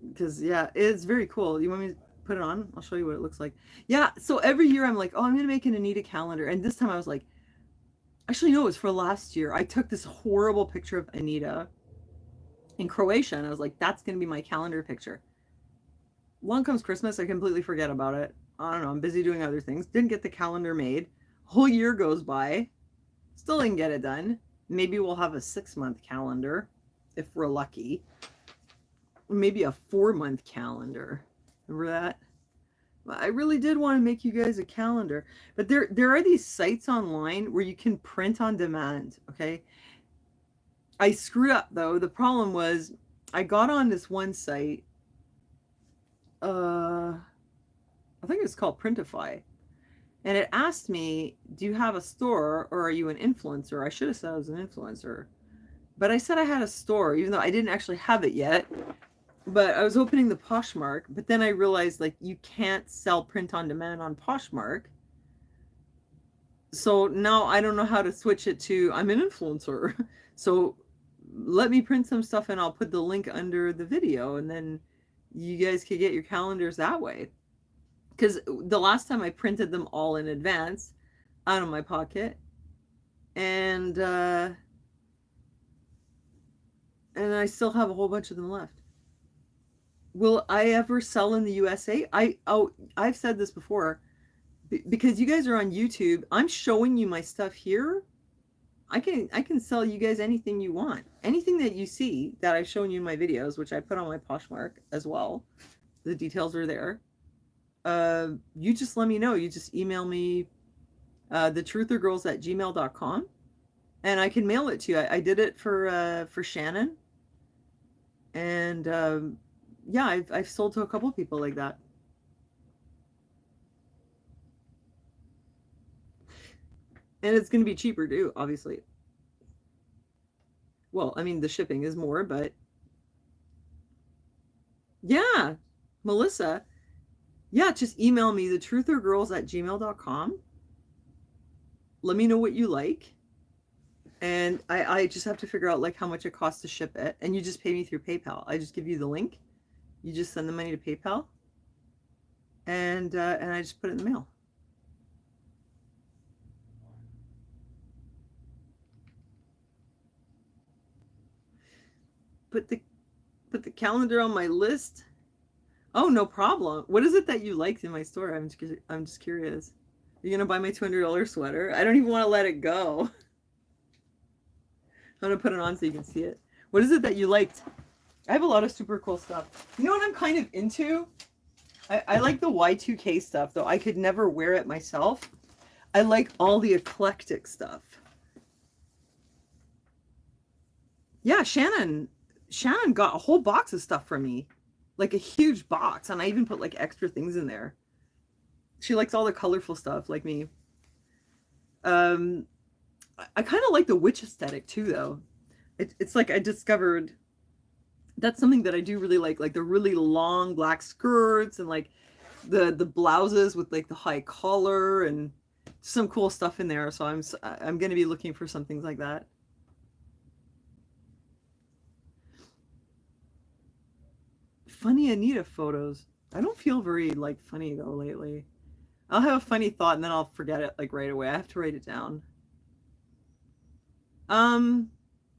because yeah, it's very cool. You want me to put it on? I'll show you what it looks like. Yeah, so every year I'm like, oh, I'm gonna make an Anita calendar, and this time I was like, actually no, it was for last year. I took this horrible picture of Anita in Croatia, and I was like, that's gonna be my calendar picture. Along comes Christmas, I completely forget about it. I don't know, I'm busy doing other things. Didn't get the calendar made. Whole year goes by, still didn't get it done. Maybe we'll have a 6-month calendar if we're lucky. Maybe a 4-month calendar. Remember that? I really did want to make you guys a calendar, but there are these sites online where you can print on demand. Okay, I screwed up though. The problem was I got on this one site. I think it's called Printify, and it asked me, "Do you have a store or are you an influencer?" I should have said I was an influencer, but I said I had a store, even though I didn't actually have it yet. But I was opening the Poshmark, but then I realized like you can't sell print on demand on Poshmark. So now I don't know how to switch it to I'm an influencer. So let me print some stuff and I'll put the link under the video, and then you guys can get your calendars that way. Because the last time I printed them all in advance out of my pocket, and I still have a whole bunch of them left. Will I ever sell in the USA? I've said this before, because you guys are on YouTube. I'm showing you my stuff here. I can sell you guys anything you want. Anything that you see that I've shown you in my videos, which I put on my Poshmark as well. The details are there. You just let me know. You just email me thetruthergirls@gmail.com, and I can mail it to you. I did it for Shannon, and yeah, I've sold to a couple people like that. And it's going to be cheaper too, obviously. Well, I mean, the shipping is more, but yeah, Melissa, yeah, just email me thetruthergirls@gmail.com. Let me know what you like. And I just have to figure out like how much it costs to ship it. And you just pay me through PayPal. I just give you the link. You just send the money to PayPal. And I just put it in the mail. Put the calendar on my list. Oh, no problem. What is it that you liked in my store? I'm just curious. You're gonna buy my $200 sweater? I don't even want to let it go. I'm gonna put it on so you can see it. What is it that you liked? I have a lot of super cool stuff. You know what I'm kind of into? I like the Y2K stuff, though I could never wear it myself. I like all the eclectic stuff. Yeah, Shannon got a whole box of stuff from me. Like a huge box, and I even put like extra things in there. She likes all the colorful stuff like me. I kind of like the witch aesthetic too, though. It's like I discovered that's something that I do really like the really long black skirts and like the blouses with like the high collar and some cool stuff in there. So I'm going to be looking for some things like that. Funny Anita photos. I don't feel very like funny though lately. I'll have a funny thought and then I'll forget it like right away. I have to write it down.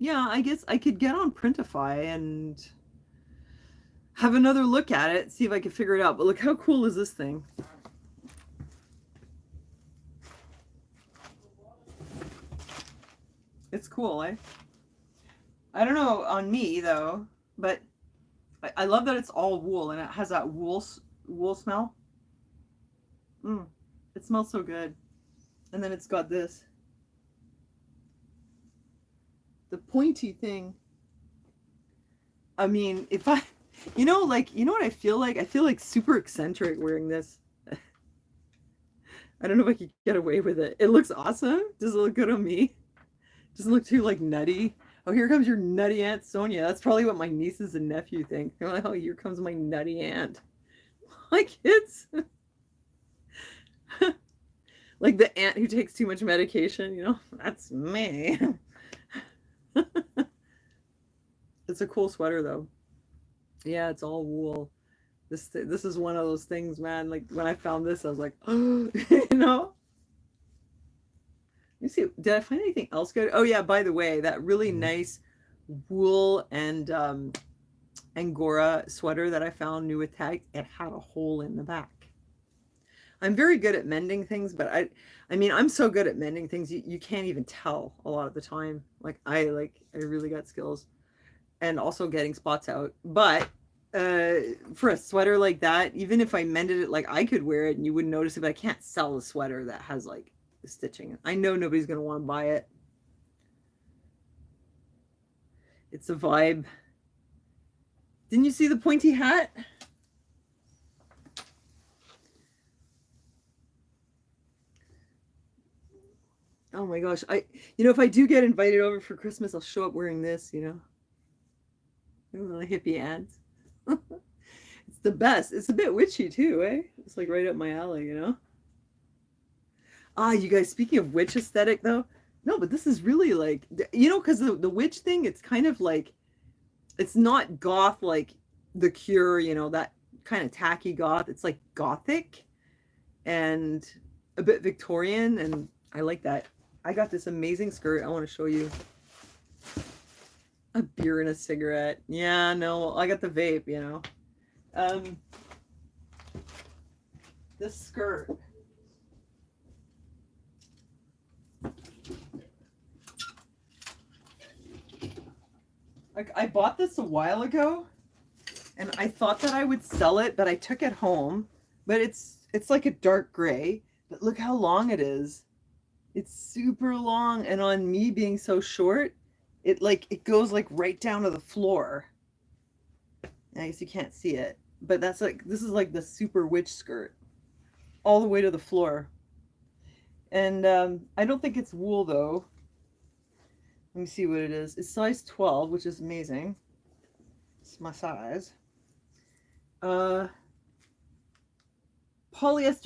Yeah, I guess I could get on Printify and have another look at it, see if I can figure it out. But look, how cool is this thing? It's cool, eh? I don't know on me though, but I love that it's all wool and it has that wool smell. It smells so good. And then it's got this. The pointy thing. I mean, if I, you know what I feel like? I feel like super eccentric wearing this. I don't know if I could get away with it. It looks awesome. Does it look good on me? Does it look too like nutty? Oh, here comes your nutty Aunt Sonia. That's probably what my nieces and nephew think. They're like, oh, here comes my nutty aunt. My kids. Like the aunt who takes too much medication, you know? That's me. It's a cool sweater though. Yeah, it's all wool. This is one of those things, man. Like when I found this, I was like, oh, you know. Let me see. Did I find anything else good? Oh yeah, by the way, that really nice wool and Angora sweater that I found new with tag, it had a hole in the back. I'm very good at mending things, but I mean, I'm so good at mending things you can't even tell a lot of the time. I really got skills and also getting spots out. But for a sweater like that, even if I mended it, like I could wear it and you wouldn't notice it, but I can't sell a sweater that has like the stitching. I know nobody's gonna want to buy it. It's a vibe. Didn't you see the pointy hat? Oh my gosh. If I do get invited over for Christmas, I'll show up wearing this, the hippie ads. It's the best. It's a bit witchy too, eh? It's like right up my alley. Ah, you guys, speaking of witch aesthetic though, no, but this is really like, because the witch thing, it's kind of like, it's not goth like The Cure, that kind of tacky goth. It's like gothic and a bit Victorian, and I like that. I got this amazing skirt. I want to show you. A beer and a cigarette. Yeah, no, I got the vape. This skirt. I bought this a while ago, and I thought that I would sell it, but I took it home. But it's like a dark gray, but look how long it is. It's super long, and on me being so short, it goes like right down to the floor. I guess you can't see it, but this is like the super witch skirt, all the way to the floor. And I don't think it's wool though. Let me see what it is. It's size 12, which is amazing. It's my size. Polyester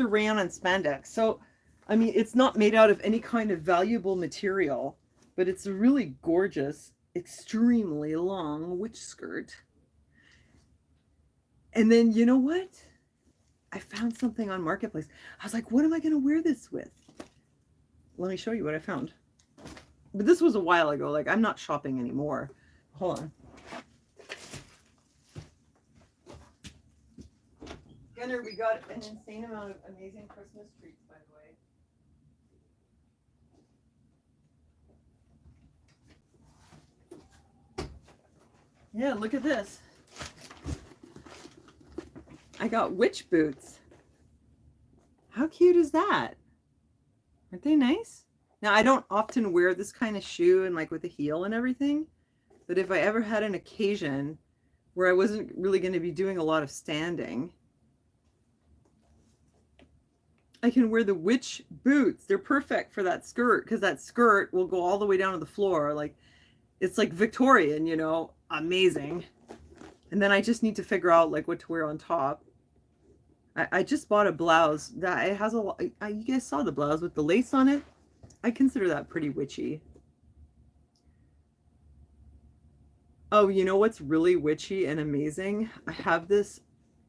rayon and spandex. So, I mean, it's not made out of any kind of valuable material, but it's a really gorgeous, extremely long witch skirt. And then, you know what? I found something on Marketplace. I was like, what am I going to wear this with? Let me show you what I found. But this was a while ago. Like, I'm not shopping anymore. Hold on. Gunnar, we got an insane amount of amazing Christmas treats, by the way. Yeah, look at this. I got witch boots. How cute is that? Aren't they nice? Now, I don't often wear this kind of shoe and like with a heel and everything, but if I ever had an occasion where I wasn't really going to be doing a lot of standing, I can wear the witch boots. They're perfect for that skirt because that skirt will go all the way down to the floor. Like, it's like Victorian, amazing. And then I just need to figure out like what to wear on top. I just bought a blouse that it has you guys saw the blouse with the lace on it. I consider that pretty witchy. Oh, you know what's really witchy and amazing? I have this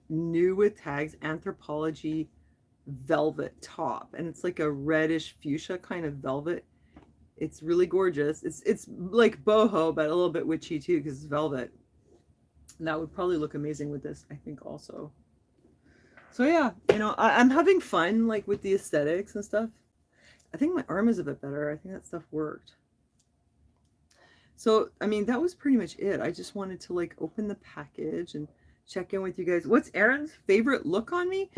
new with tags Anthropologie velvet top, and it's like a reddish fuchsia kind of velvet. It's really gorgeous. It's like boho, but a little bit witchy too because it's velvet. And that would probably look amazing with this, I think, also. So yeah, I'm having fun like with the aesthetics and stuff. I think my arm is a bit better. I think that stuff worked. So, I mean, that was pretty much it. I just wanted to like open the package and check in with you guys. What's Aaron's favorite look on me?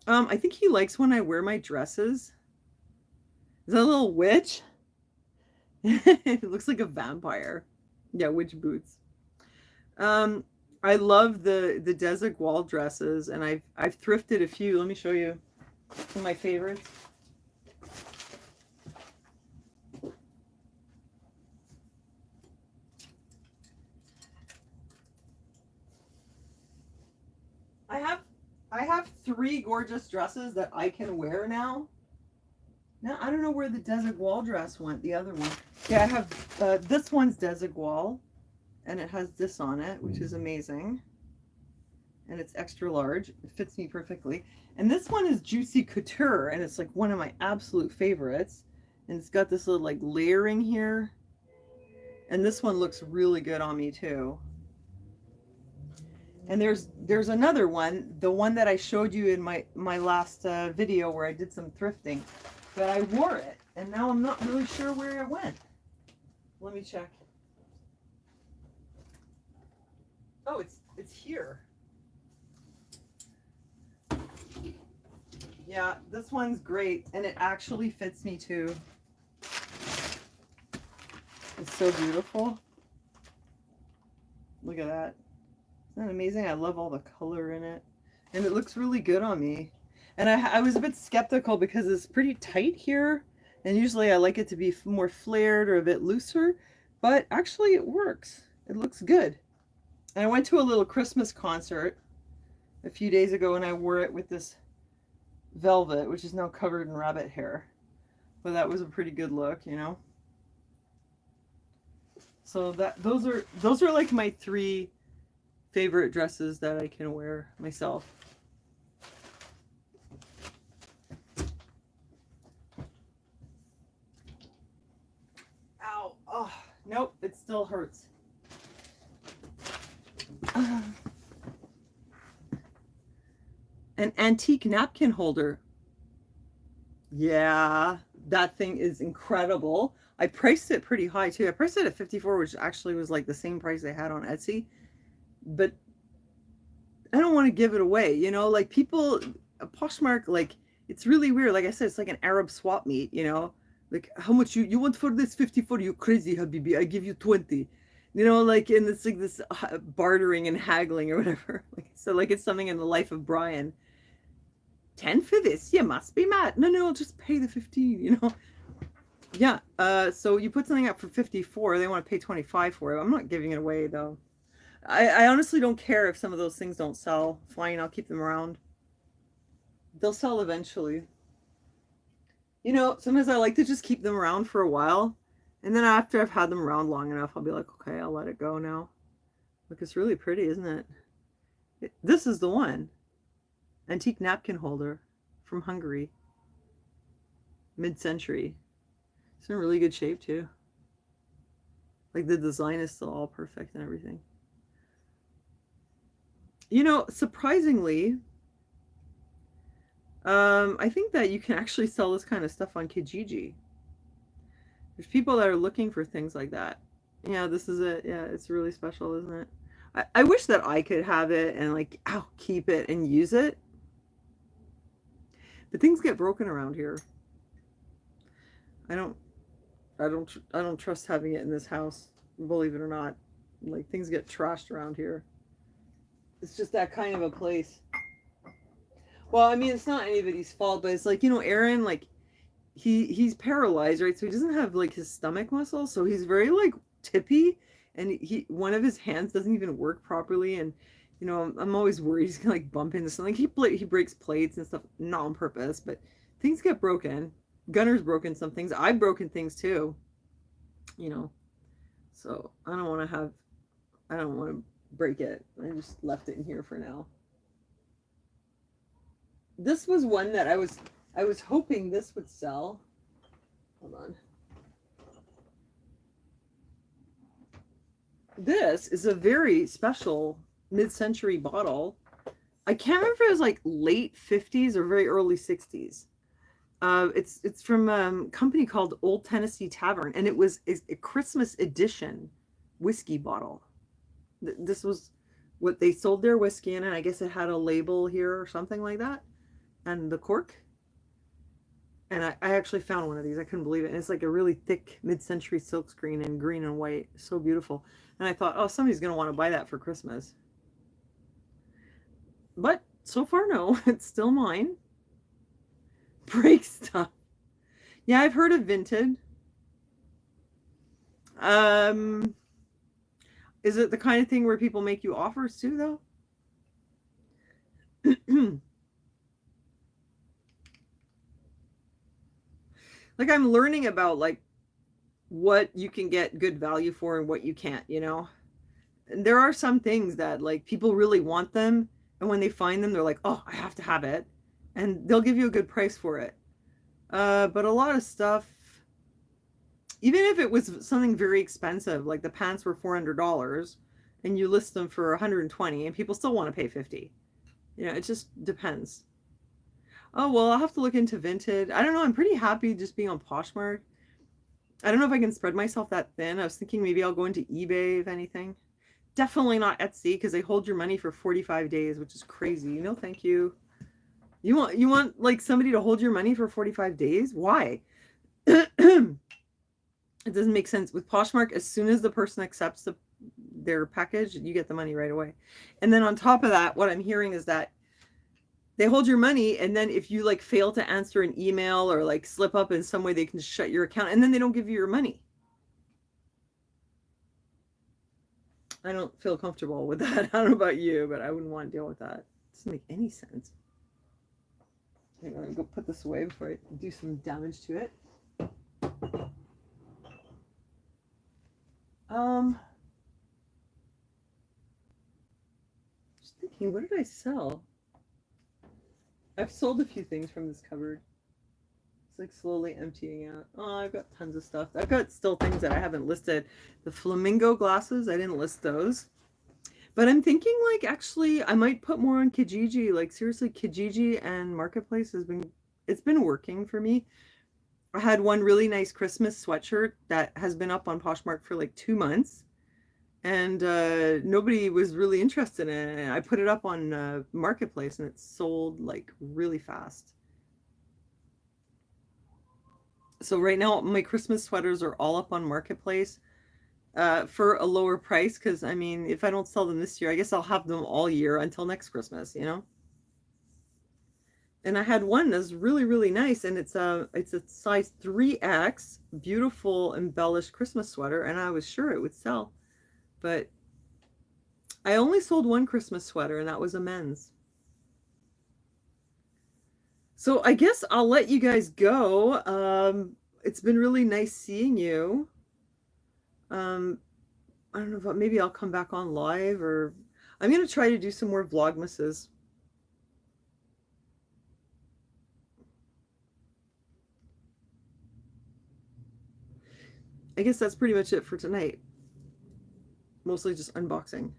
I think he likes when I wear my dresses. Is that a little witch? It looks like a vampire. Yeah, witch boots. I love the Desigual dresses, and I've thrifted a few. Let me show you some of my favorites. I have 3 gorgeous dresses that I can wear now. Now I don't know where the Desigual dress went. The other one. Yeah, I have this one's Desigual, and it has this on it, which is amazing. and it's extra large. It fits me perfectly. And this one is Juicy Couture, and it's like one of my absolute favorites. And it's got this little like layering here. And this one looks really good on me too. And there's another one, the one that I showed you in my last video where I did some thrifting, but I wore it, and now I'm not really sure where it went. Let me check. Oh, it's here. Yeah, this one's great, and it actually fits me too. It's so beautiful. Look at that. Isn't that amazing? I love all the color in it. And it looks really good on me. And I was a bit skeptical because it's pretty tight here. And usually I like it to be more flared or a bit looser. But actually it works. It looks good. And I went to a little Christmas concert a few days ago and I wore it with this velvet, which is now covered in rabbit hair. But that was a pretty good look, you know. So those are like my 3 favorite dresses that I can wear myself. Ow. Oh, nope, it still hurts. An antique napkin holder. Yeah, that thing is incredible. I priced it pretty high too. I priced it at $54, which actually was like the same price they had on Etsy. But I don't want to give it away, you know, like people, Poshmark, like, it's really weird. Like I said, it's like an Arab swap meet, you know, like how much you want for this? 54, you crazy, Habibi, I give you 20, you know, like, and it's like this bartering and haggling or whatever. Like, so like it's something in the life of Brian. 10 for this, you must be mad. No, I'll just pay the 15, you know. Yeah, so you put something up for 54, they want to pay 25 for it. I'm not giving it away though. I honestly don't care if some of those things don't sell. Fine, I'll keep them around. They'll sell eventually. You know, sometimes I like to just keep them around for a while. And then after I've had them around long enough, I'll be like, okay, I'll let it go now. Look, it's really pretty, isn't it? This is the one. Antique napkin holder from Hungary. Mid-century. It's in really good shape too. Like the design is still all perfect and everything. You know, surprisingly, I think that you can actually sell this kind of stuff on Kijiji. There's people that are looking for things like that. Yeah, this is it. Yeah, it's really special, isn't it? I wish that I could have it and like, keep it and use it. But things get broken around here. I don't trust having it in this house, believe it or not. Like, things get trashed around here. It's just that kind of a place. Well, I mean, it's not anybody's fault, but it's like, you know, Aaron, like, he's paralyzed, right? So he doesn't have like his stomach muscles, so he's very like tippy, and one of his hands doesn't even work properly, and you know, I'm always worried he's gonna like bump into something. He breaks plates and stuff, not on purpose, but things get broken. Gunner's broken some things. I've broken things too, you know. So I don't want to break it. I just left it in here for now. This was one that I was hoping this would sell. Hold on. This is a very special mid-century bottle. I can't remember if it was like late 50s or very early 60s. It's from a company called Old Tennessee Tavern, and it was a Christmas edition whiskey bottle. This was what they sold their whiskey in, and I guess it had a label here or something like that, and the cork. And I actually found one of these. I couldn't believe it. And it's like a really thick mid-century silkscreen in green and white. So beautiful. And I thought, oh, somebody's going to want to buy that for Christmas. But so far, no. It's still mine. Break stuff. Yeah, I've heard of Vinted. Is it the kind of thing where people make you offers too, though? Like, I'm learning about like what you can get good value for and what you can't, you know. And there are some things that like people really want them, And when they find them, they're like, oh, I have to have it. And they'll give you a good price for it. But a lot of stuff, even if it was something very expensive, like the pants were $400 and you list them for 120 and people still want to pay 50. It just depends. Oh, well, I'll have to look into Vinted. I don't know. I'm pretty happy just being on Poshmark. I don't know if I can spread myself that thin. I was thinking maybe I'll go into eBay, if anything. Definitely not Etsy because they hold your money for 45 days, which is crazy. No, thank you. You want like somebody to hold your money for 45 days? Why? It doesn't make sense. With Poshmark, as soon as the person accepts their package, you get the money right away. And then on top of that, what I'm hearing is that they hold your money, and then if you like fail to answer an email or like slip up in some way, they can shut your account, and then they don't give you your money. I don't feel comfortable with that. I don't know about you, but I wouldn't want to deal with that. It doesn't make any sense. I'm gonna go put this away before I do some damage to it. Just thinking, what did I sell? I've sold a few things from this cupboard. It's like slowly emptying out. Oh, I've got tons of stuff. I've got still things that I haven't listed. The flamingo glasses, I didn't list those. But I'm thinking like actually I might put more on Kijiji. Like seriously, Kijiji and Marketplace it's been working for me. I had one really nice Christmas sweatshirt that has been up on Poshmark for like 2 months. And nobody was really interested in it. I put it up on Marketplace and it sold like really fast. So right now my Christmas sweaters are all up on Marketplace for a lower price because I mean if I don't sell them this year, I guess I'll have them all year until next Christmas, And I had one that's really, really nice, and it's a size 3X, beautiful embellished Christmas sweater, and I was sure it would sell. But I only sold one Christmas sweater, and that was a men's. So I guess I'll let you guys go. It's been really nice seeing you. I don't know if maybe I'll come back on live, or I'm going to try to do some more Vlogmases. I guess that's pretty much it for tonight. Mostly just unboxing.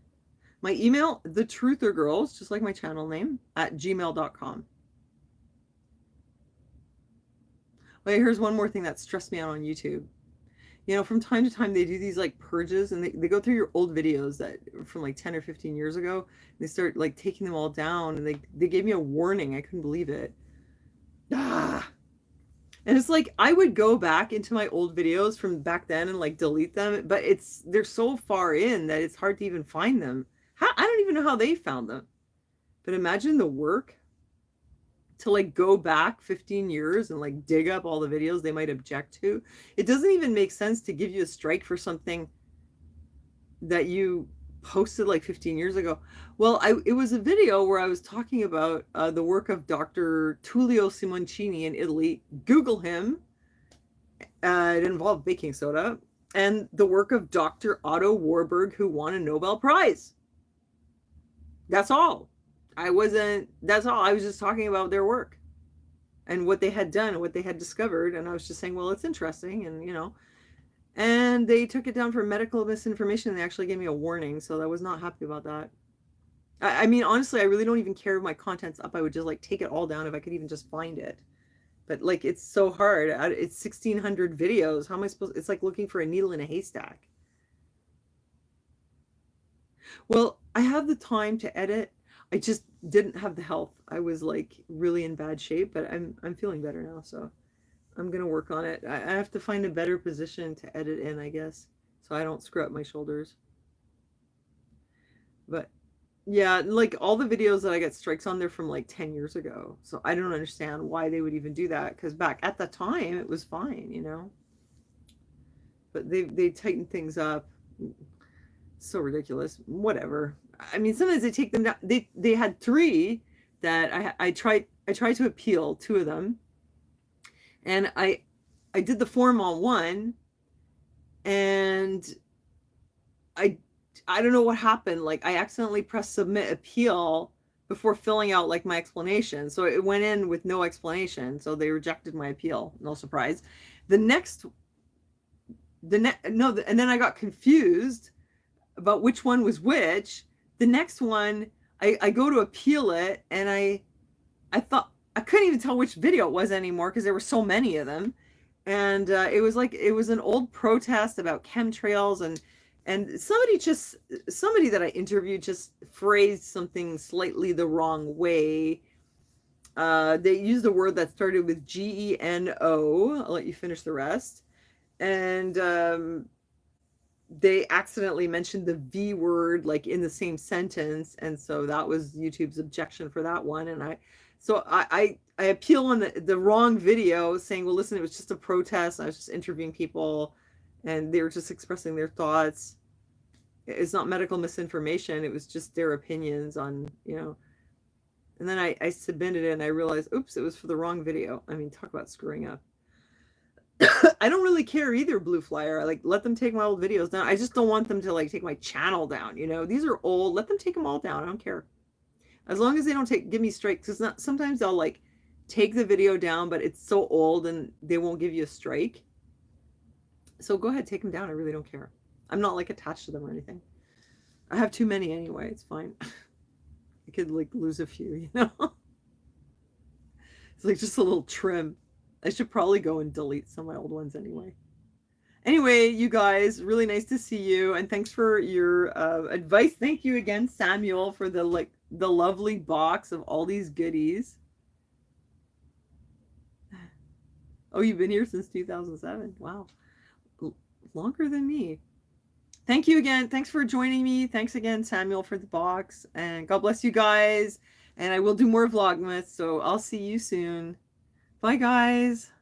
My email, thetruthergirls, just like my channel name, @gmail.com. Wait, here's one more thing that stressed me out on YouTube. From time to time they do these like purges, and they go through your old videos that from like 10 or 15 years ago. They start like taking them all down, and they gave me a warning. I couldn't believe it. And it's like I would go back into my old videos from back then and like delete them, but they're so far in that it's hard to even find them. I don't even know how they found them. But imagine the work to like go back 15 years and like dig up all the videos they might object to. It doesn't even make sense to give you a strike for something that you posted like 15 years ago. Well, it was a video where I was talking about the work of Dr. Tullio Simoncini in Italy. Google him. It involved baking soda. And the work of Dr. Otto Warburg, who won a Nobel Prize. That's all. That's all. I was just talking about their work and what they had done and what they had discovered. And I was just saying, well, it's interesting. And, and they took it down for medical misinformation. And they actually gave me a warning. So I was not happy about that. I mean, honestly, I really don't even care if my content's up. I would just like take it all down if I could even just find it. But like, it's so hard. It's 1,600 videos. How am I supposed? It's like looking for a needle in a haystack. Well, I have the time to edit. I just didn't have the health. I was like really in bad shape, but I'm feeling better now, so I'm gonna work on it. I have to find a better position to edit in, I guess, so I don't screw up my shoulders. But yeah, like all the videos that I get strikes on, they're from like 10 years ago. So I don't understand why they would even do that, because back at the time it was fine. But they tightened things up. So ridiculous. Whatever. I mean, sometimes they take them down. They had 3 that I tried to appeal 2 of them, and I did the form on one, and I don't know what happened. Like I accidentally pressed submit appeal before filling out like my explanation. So it went in with no explanation. So they rejected my appeal. No surprise. The next, no, and then I got confused about which one was which. The next one, I go to appeal it, and I thought I couldn't even tell which video it was anymore because there were so many of them, and it was like it was an old protest about chemtrails, and somebody that I interviewed just phrased something slightly the wrong way. They used a word that started with GENO. I'll let you finish the rest, and they accidentally mentioned the V word like in the same sentence, and so that was YouTube's objection for that one. And I appeal on the wrong video, saying, well, listen, it was just a protest. I was just interviewing people, and they were just expressing their thoughts. It's not medical misinformation. It was just their opinions on, you know. And then I submitted it, and I realized, oops, it was for the wrong video. I mean, talk about screwing up. I don't really care either, Blue Flyer. I like, let them take my old videos down. I just don't want them to like take my channel down. You know, these are old. Let them take them all down. I don't care, as long as they don't give me strikes. Because not sometimes they'll like take the video down, but it's so old and they won't give you a strike. So go ahead, take them down. I really don't care. I'm not like attached to them or anything. I have too many anyway. It's fine. I could like lose a few, you know. It's like just a little trim. I should probably go and delete some of my old ones anyway. Anyway, you guys, really nice to see you, and thanks for your advice. Thank you again, Samuel, for the lovely box of all these goodies. Oh, you've been here since 2007. Wow. Longer than me. Thank you again. Thanks for joining me. Thanks again, Samuel, for the box, and God bless you guys. And I will do more Vlogmas, so I'll see you soon. Bye, guys.